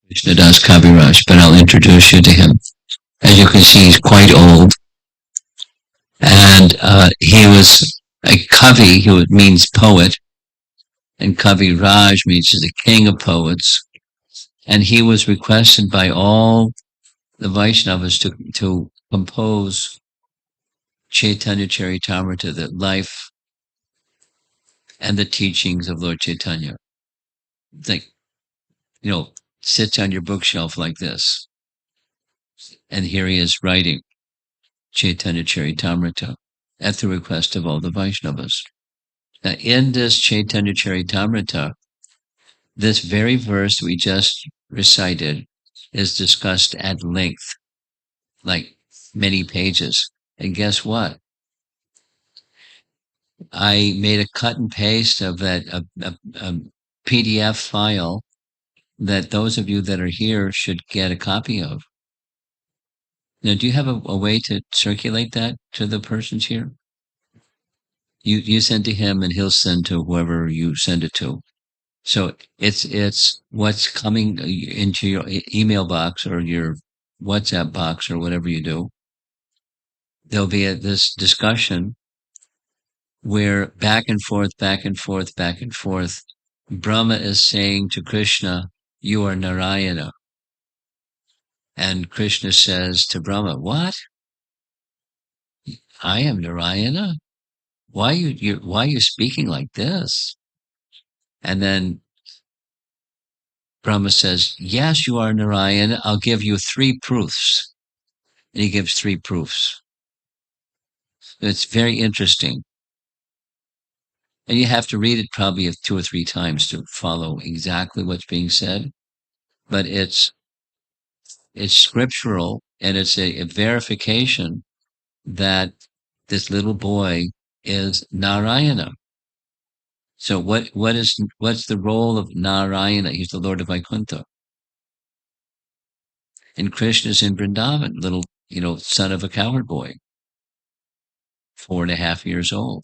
Krishnadas Kaviraj, but I'll introduce you to him. As you can see, he's quite old, and he was a Kavi, who means poet, and Kaviraj means the king of poets. And he was requested by all the Vaishnavas to compose Chaitanya Charitamrita, the life and the teachings of Lord Chaitanya. Like, sits on your bookshelf like this. And here he is writing Chaitanya Charitamrita at the request of all the Vaishnavas. Now, in this Chaitanya Charitamrita, this very verse we just recited is discussed at length, like many pages. And guess what? I made a cut and paste of that a PDF file that those of you that are here should get a copy of. Now, do you have a way to circulate that to the persons here? You send to him and he'll send to whoever you send it to. So it's what's coming into your email box or your WhatsApp box or whatever you do. There'll be this discussion where back and forth, back and forth, back and forth, Brahma is saying to Krishna, "You are Narayana." And Krishna says to Brahma, "What? I am Narayana? Why are you speaking like this?" And then Brahma says, "Yes, you are Narayana. I'll give you 3 proofs." And he gives 3 proofs. It's very interesting. And you have to read it probably 2 or 3 times to follow exactly what's being said. But it's scriptural, and it's a verification that this little boy is Narayana. So what's the role of Narayana? He's the Lord of Vaikuntha. And Krishna's in Vrindavan, little, son of a cowherd boy, 4.5 years old.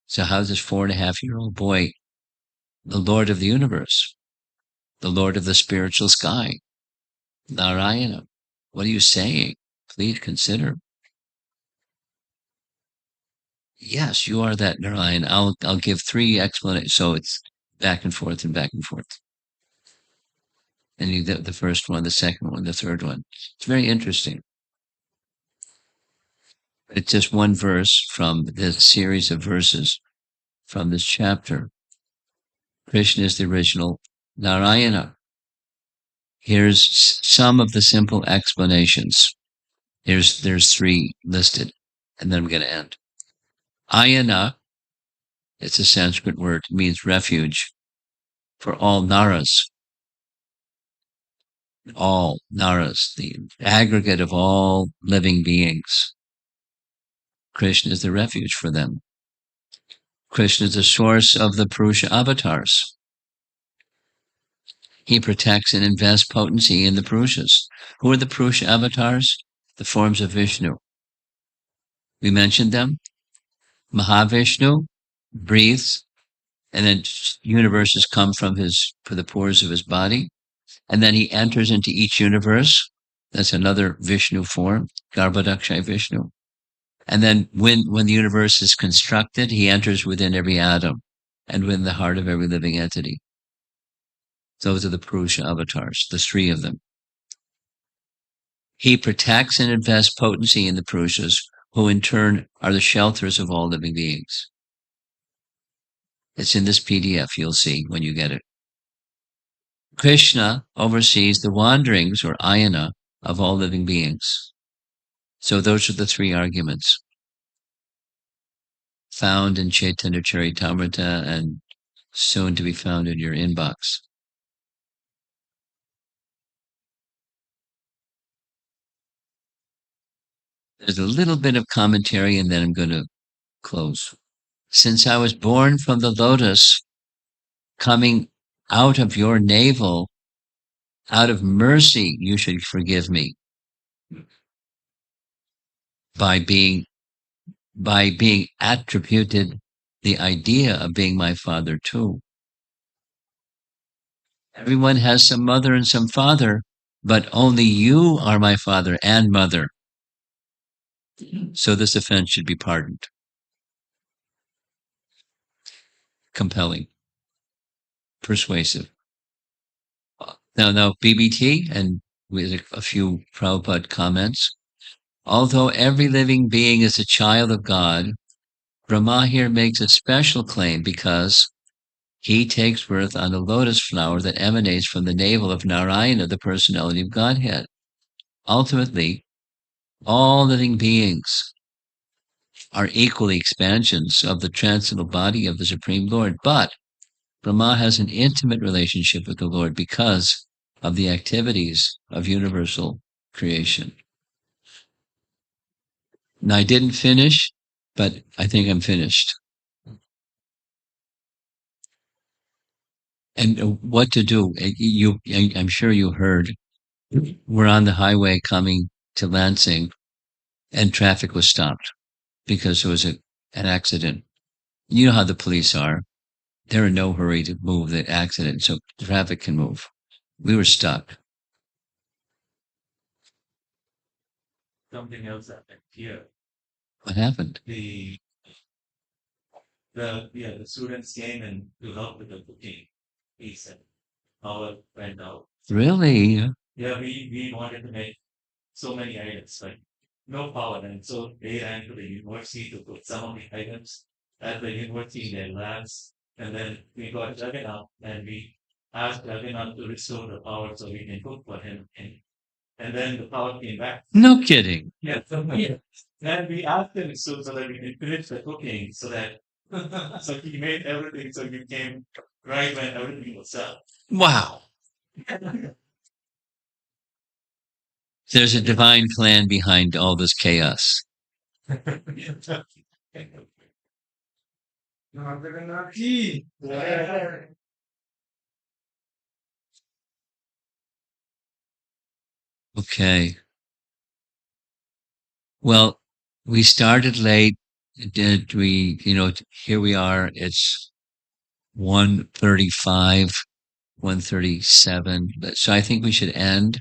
So how's this 4.5-year-old boy the Lord of the universe, the Lord of the spiritual sky, Narayana? What are you saying? Please consider. Yes, you are that Narayana. I'll give 3 explanations. So it's back and forth and back and forth. And the first one, the second one, the third one. It's very interesting. It's just one verse from this series of verses from this chapter. Krishna is the original Narayana. Here's some of the simple explanations. There's 3 listed, and then I'm going to end. Ayana, it's a Sanskrit word, means refuge for all Naras. All Naras, the aggregate of all living beings. Krishna is the refuge for them. Krishna is the source of the Purusha avatars. He protects and invests potency in the Purushas. Who are the Purusha avatars? The forms of Vishnu. We mentioned them. Mahavishnu breathes, and then universes come from the pores of his body. And then he enters into each universe. That's another Vishnu form, Garbhodakshaya Vishnu. And then when the universe is constructed, he enters within every atom and within the heart of every living entity. Those are the Purusha avatars, the 3 of them. He protects and invests potency in the Purushas, who in turn are the shelters of all living beings. It's in this PDF, you'll see when you get it. Krishna oversees the wanderings, or ayana, of all living beings. So those are the 3 arguments found in Chaitanya Charitamrita and soon to be found in your inbox. There's a little bit of commentary and then I'm going to close. Since I was born from the lotus, coming out of your navel, out of mercy, you should forgive me by being attributed the idea of being my father too. Everyone has some mother and some father, but only you are my father and mother. So this offense should be pardoned. Compelling, persuasive. Now, BBT and with a few Prabhupada comments. Although every living being is a child of God, Brahma here makes a special claim because he takes birth on a lotus flower that emanates from the navel of Narayana, the personality of Godhead. Ultimately, all living beings are equally expansions of the transcendental body of the Supreme Lord, but Brahma has an intimate relationship with the Lord because of the activities of universal creation. Now, I didn't finish, but I think I'm finished. And what to do? I'm sure you heard. We're on the highway coming to Lansing, and traffic was stopped because there was an accident. You know how the police are. They're in no hurry to move the accident so traffic can move. We were stuck. Something else happened here. What happened? The students came and to help with the cooking. He said, power went out. Really? Yeah, we wanted to make so many items, but no power. And so they ran to the university to put some of the items at the university in their labs. And then we got Jagannath and we asked Jagannath to restore the power so we can cook for him. And then the power came back. No kidding. Yeah, yeah. And we asked him so that we can finish the cooking so that so he made everything so you came right when everything was done. Wow. There's a divine plan behind all this chaos. Okay. Well, we started late. Did we, here we are. It's 1:35, 1:37. So I think we should end.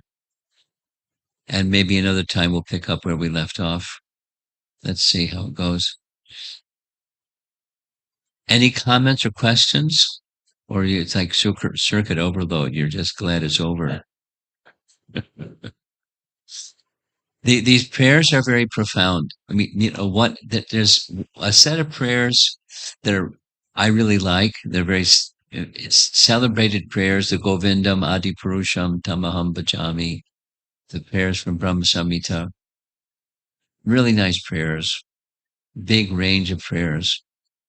And maybe another time we'll pick up where we left off. Let's see how it goes. Any comments or questions? Or it's like circuit overload. You're just glad it's over. These prayers are very profound. I mean, there's a set of prayers that I really like. They're it's celebrated prayers, the Govindam Adi Purusham Tamaham Bhajami, the prayers from Brahma Samhita. Really nice prayers, big range of prayers.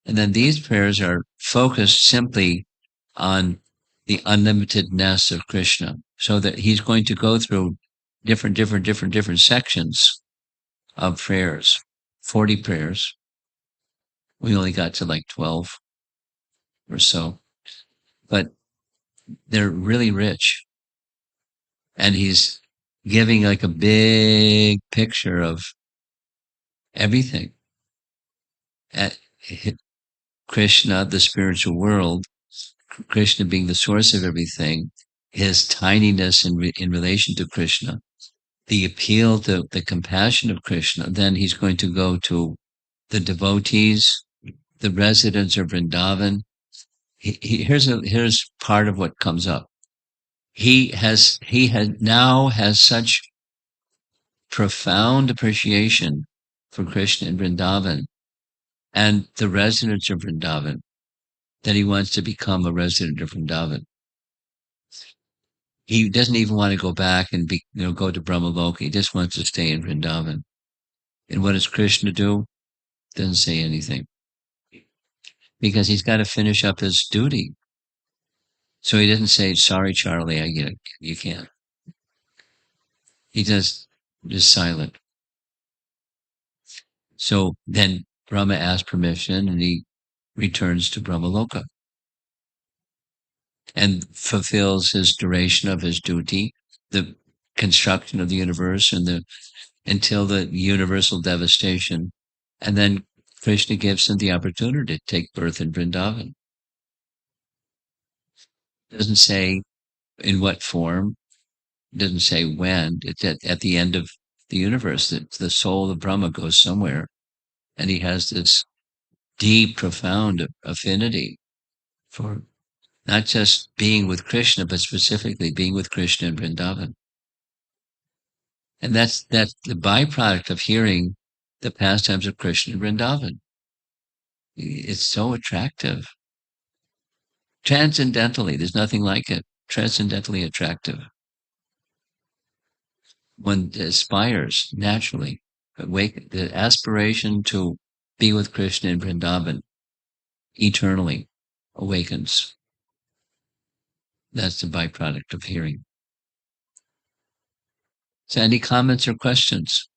And then these prayers are focused simply on the unlimitedness of Krishna, so that he's going to go through different sections of prayers, 40 prayers. We only got to like 12 or so, but they're really rich. And he's giving like a big picture of everything. At Krishna, the spiritual world, Krishna being the source of everything, his tininess in relation to Krishna, the appeal to the compassion of Krishna. Then he's going to go to the devotees, the residents of Vrindavan. Here's part of what comes up. He now has such profound appreciation for Krishna in Vrindavan and the residents of Vrindavan that he wants to become a resident of Vrindavan. He doesn't even want to go back and go to Brahmaloka. He just wants to stay in Vrindavan. And what does Krishna do? Doesn't say anything, because he's got to finish up his duty. So he doesn't say, "Sorry, Charlie, you can't." He just is silent. So then Brahma asks permission and he returns to Brahmaloka and fulfills his duration of his duty, the construction of the universe until the universal devastation. And then Krishna gives him the opportunity to take birth in Vrindavan. Doesn't say in what form. It doesn't say when. It's at the end of the universe that the soul of Brahma goes somewhere, and he has this deep, profound affinity for not just being with Krishna, but specifically being with Krishna in Vrindavan. And that's the byproduct of hearing the pastimes of Krishna in Vrindavan. It's so attractive. Transcendentally, there's nothing like it. Transcendentally attractive. One aspires naturally, the aspiration to be with Krishna in Vrindavan eternally awakens. That's the byproduct of hearing. So any comments or questions?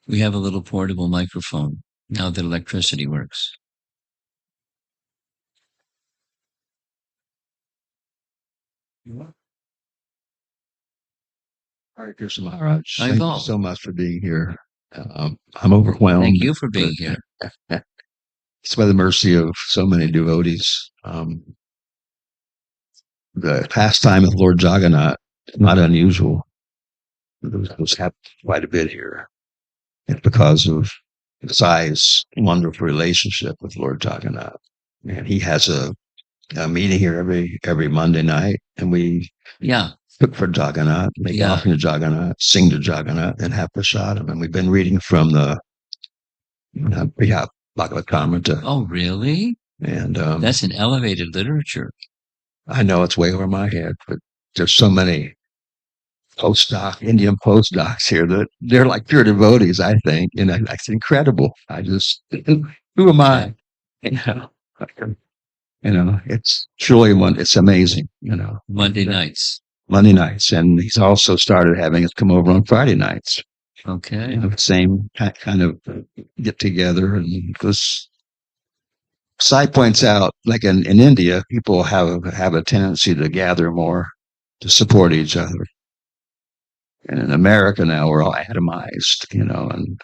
We have a little portable microphone now that electricity works. Hare Krishna Maharaj. Hi, Thank Paul. you so much for being here. I'm overwhelmed. Thank you for being here. It's by the mercy of so many devotees. The pastime of Lord Jagannath is not unusual. Those happen quite a bit here. It's because of Sai's wonderful relationship with Lord Jagannath. And he has a meeting here every Monday night, and we cook for Jagannath, make offering to Jagannath, sing to Jagannath, and have prasadam. And we've been reading from the Bhagavad-Kamrita. Oh, really? And that's an elevated literature. I know it's way over my head, but there's so many Indian postdocs here that they're like pure devotees, I think. And it's incredible. Who am I? It's truly it's amazing, Monday nights. And he's also started having us come over on Friday nights. Okay. The same kind of get together. And because Sai points out, like in India, people have a tendency to gather more to support each other. And in America now, we're all atomized, and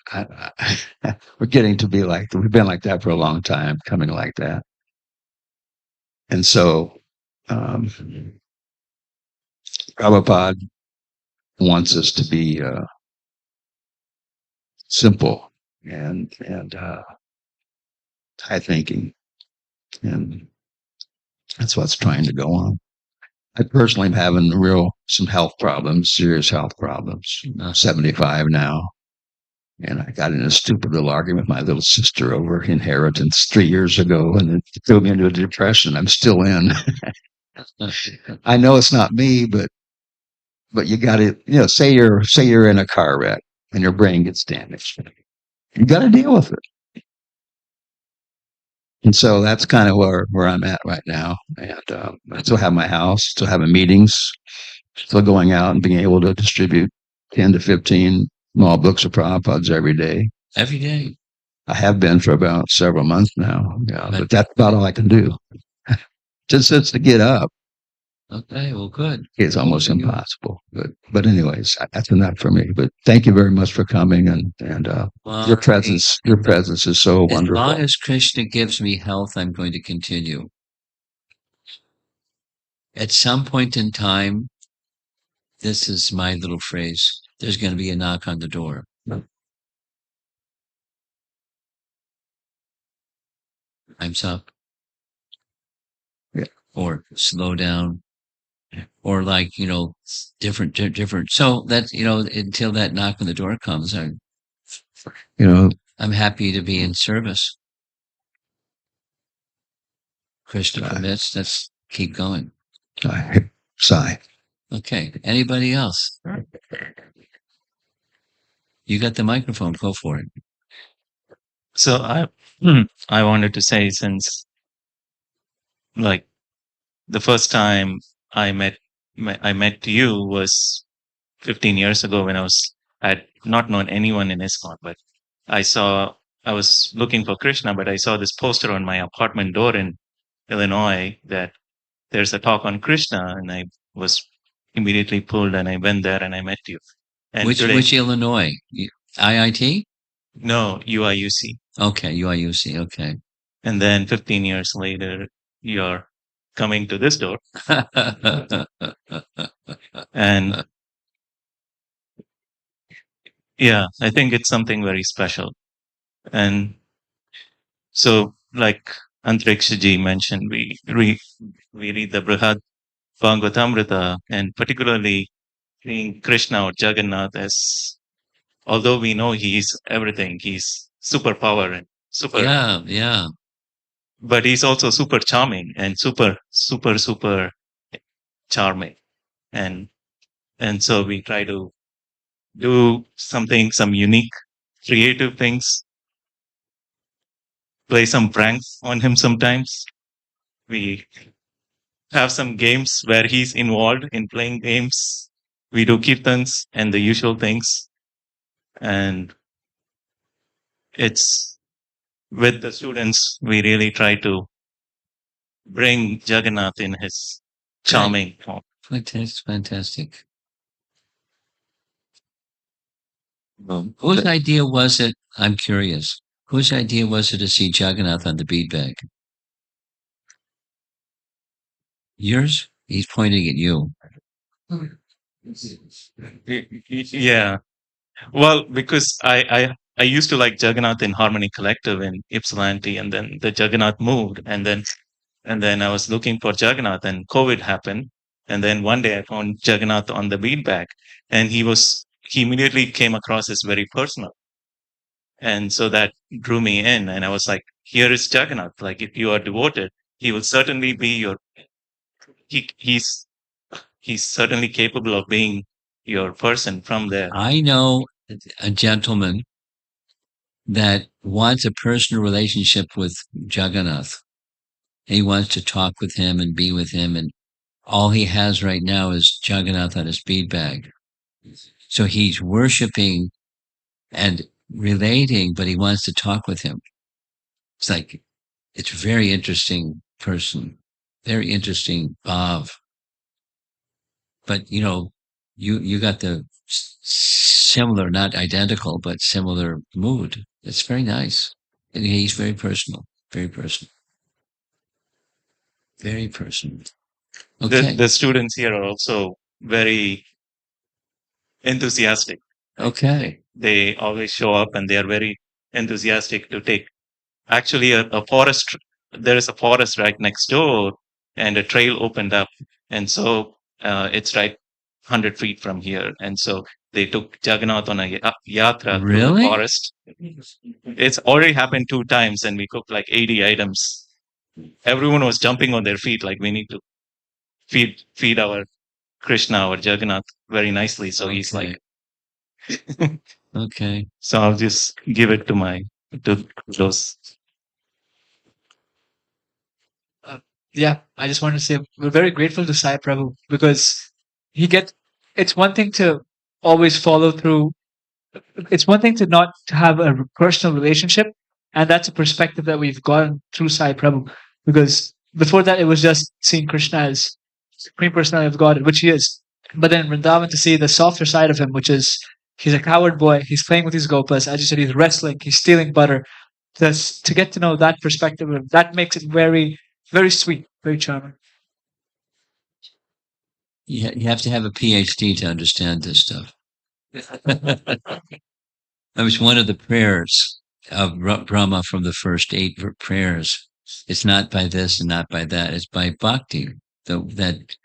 we're getting to be we've been like that for a long time, coming like that. And so, Prabhupada wants us to be simple and high thinking, and that's what's trying to go on. I personally am having some health problems, serious health problems. I'm 75 now, and I got in a stupid little argument with my little sister over inheritance 3 years ago, and it threw me into a depression I'm still in. I know it's not me, but you got to, say you're in a car wreck and your brain gets damaged. You got to deal with it. And so that's kind of where I'm at right now. And I still have my house, still having meetings, still going out and being able to distribute 10 to 15 small books of Prabhupada's every day. Every day. I have been for about several months now. But that's about all I can do. Just to get up. Okay, well, good. It's almost impossible. But anyways, that's enough for me. But thank you very much for coming, and your presence is so wonderful. As long as Krishna gives me health, I'm going to continue. At some point in time, this is my little phrase, there's going to be a knock on the door. Time's up. Yeah. Or slow down. Or different. So that, until that knock on the door comes, I'm happy to be in service. Krishna permits, let's keep going. Sai. Okay. Anybody else? You got the microphone. Go for it. So I wanted to say, since the first time I met you was 15 years ago, when I had not known anyone in ISKCON, but I was looking for Krishna, but I saw this poster on my apartment door in Illinois that there's a talk on Krishna, and I was immediately pulled, and I went there and I met you. And which Illinois? IIT? No, UIUC. Okay, UIUC. Okay. And then 15 years later, you're coming to this door. And yeah, I think it's something very special. And so, like Antrikshiji mentioned, we read the Brihad Bhagavatamrita, and particularly seeing Krishna or Jagannath as, although we know he's everything, he's superpower and super, yeah. but he's also super charming and super charming. And so we try to do something, some unique, creative things, play some pranks on him sometimes. We have some games where he's involved in playing games. We do kirtans and the usual things. And it's with the students, we really try to bring Jagannath in his charming form. Fantastic. Whose idea was it? I'm curious. Whose idea was it to see Jagannath on the bead bag? Yours? He's pointing at you. Yeah. Well, because I used to like Jagannath in Harmony Collective in Ypsilanti, and then the Jagannath moved, and then I was looking for Jagannath, and COVID happened, and then one day I found Jagannath on the beanbag, and he immediately came across as very personal, and so that drew me in, and I was like, here is Jagannath. Like, if you are devoted, he will certainly be your. He's certainly capable of being your person from there. I know a gentleman that wants a personal relationship with Jagannath. He wants to talk with him and be with him, and all he has right now is Jagannath on his bead bag. So he's worshiping and relating, but he wants to talk with him. It's like, it's a very interesting person, very interesting Bhav. But you got the similar, not identical, but similar mood. It's very nice. And he's very personal, very personal. Very personal. Okay. The students here are also very enthusiastic. Okay. They always show up and they are very enthusiastic to take. Actually, a forest, there is a forest right next door and a trail opened up. And so it's right 100 feet from here. And so they took Jagannath on a yatra through the forest. It's already happened 2 times and we cooked like 80 items. Everyone was jumping on their feet like we need to feed our Krishna or Jagannath very nicely. So he's like, okay. So I'll just give it to those. Yeah, I just want to say we're very grateful to Sai Prabhu because it's one thing to always follow through. It's one thing to not to have a personal relationship, and that's a perspective that we've gotten through Sai Prabhu. Because before that, it was just seeing Krishna as Supreme Personality of God, which he is. But then Vrindavan, to see the softer side of him, which is he's a coward boy, he's playing with his gopas, as you said, he's wrestling, he's stealing butter. To get to know that perspective, that makes it very, very sweet, very charming. You have to have a PhD to understand this stuff. That was one of the prayers of Brahma from the first 8 prayers. It's not by this and not by that. It's by bhakti that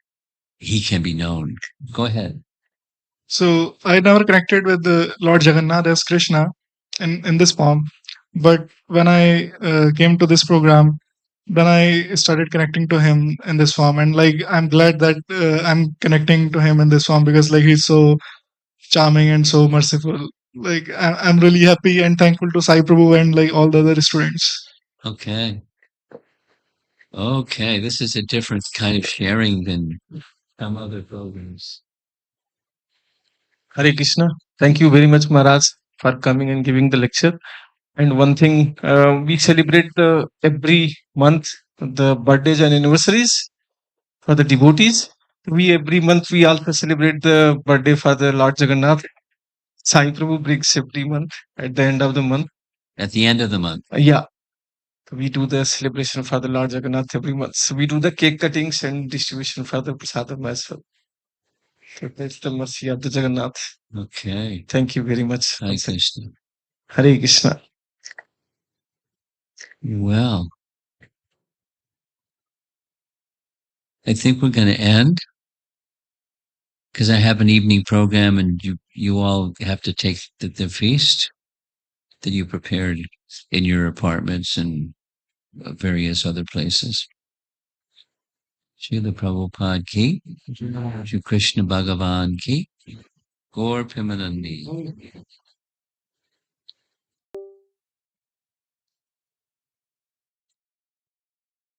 he can be known. Go ahead. So I never connected with the Lord Jagannath as Krishna in this form. But when I came to this program, then I started connecting to him in this form. And like, I'm glad that I'm connecting to him in this form because like he's so charming and so merciful. Like I'm really happy and thankful to Sai Prabhu and like all the other students. Okay. This is a different kind of sharing than some other programs. Hare Krishna. Thank you very much, Maharaj, for coming and giving the lecture. And one thing, we celebrate every month the birthdays and anniversaries for the devotees. Every month we also celebrate the birthday for the Lord Jagannath. Sai Prabhu brings every month at the end of the month. At the end of the month. Yeah. So we do the celebration for the Lord Jagannath every month. So we do the cake cuttings and distribution for the prasadam as well. So that's the mercy of the Jagannath. Okay. Thank you very much. Hare once again. Krishna. Hare Krishna. Well, I think we're going to end because I have an evening program and you all have to take the feast that you prepared in your apartments and various other places. Srila Prabhupada ki, Shri Krishna Bhagavan ki, Gaur Pimanandi.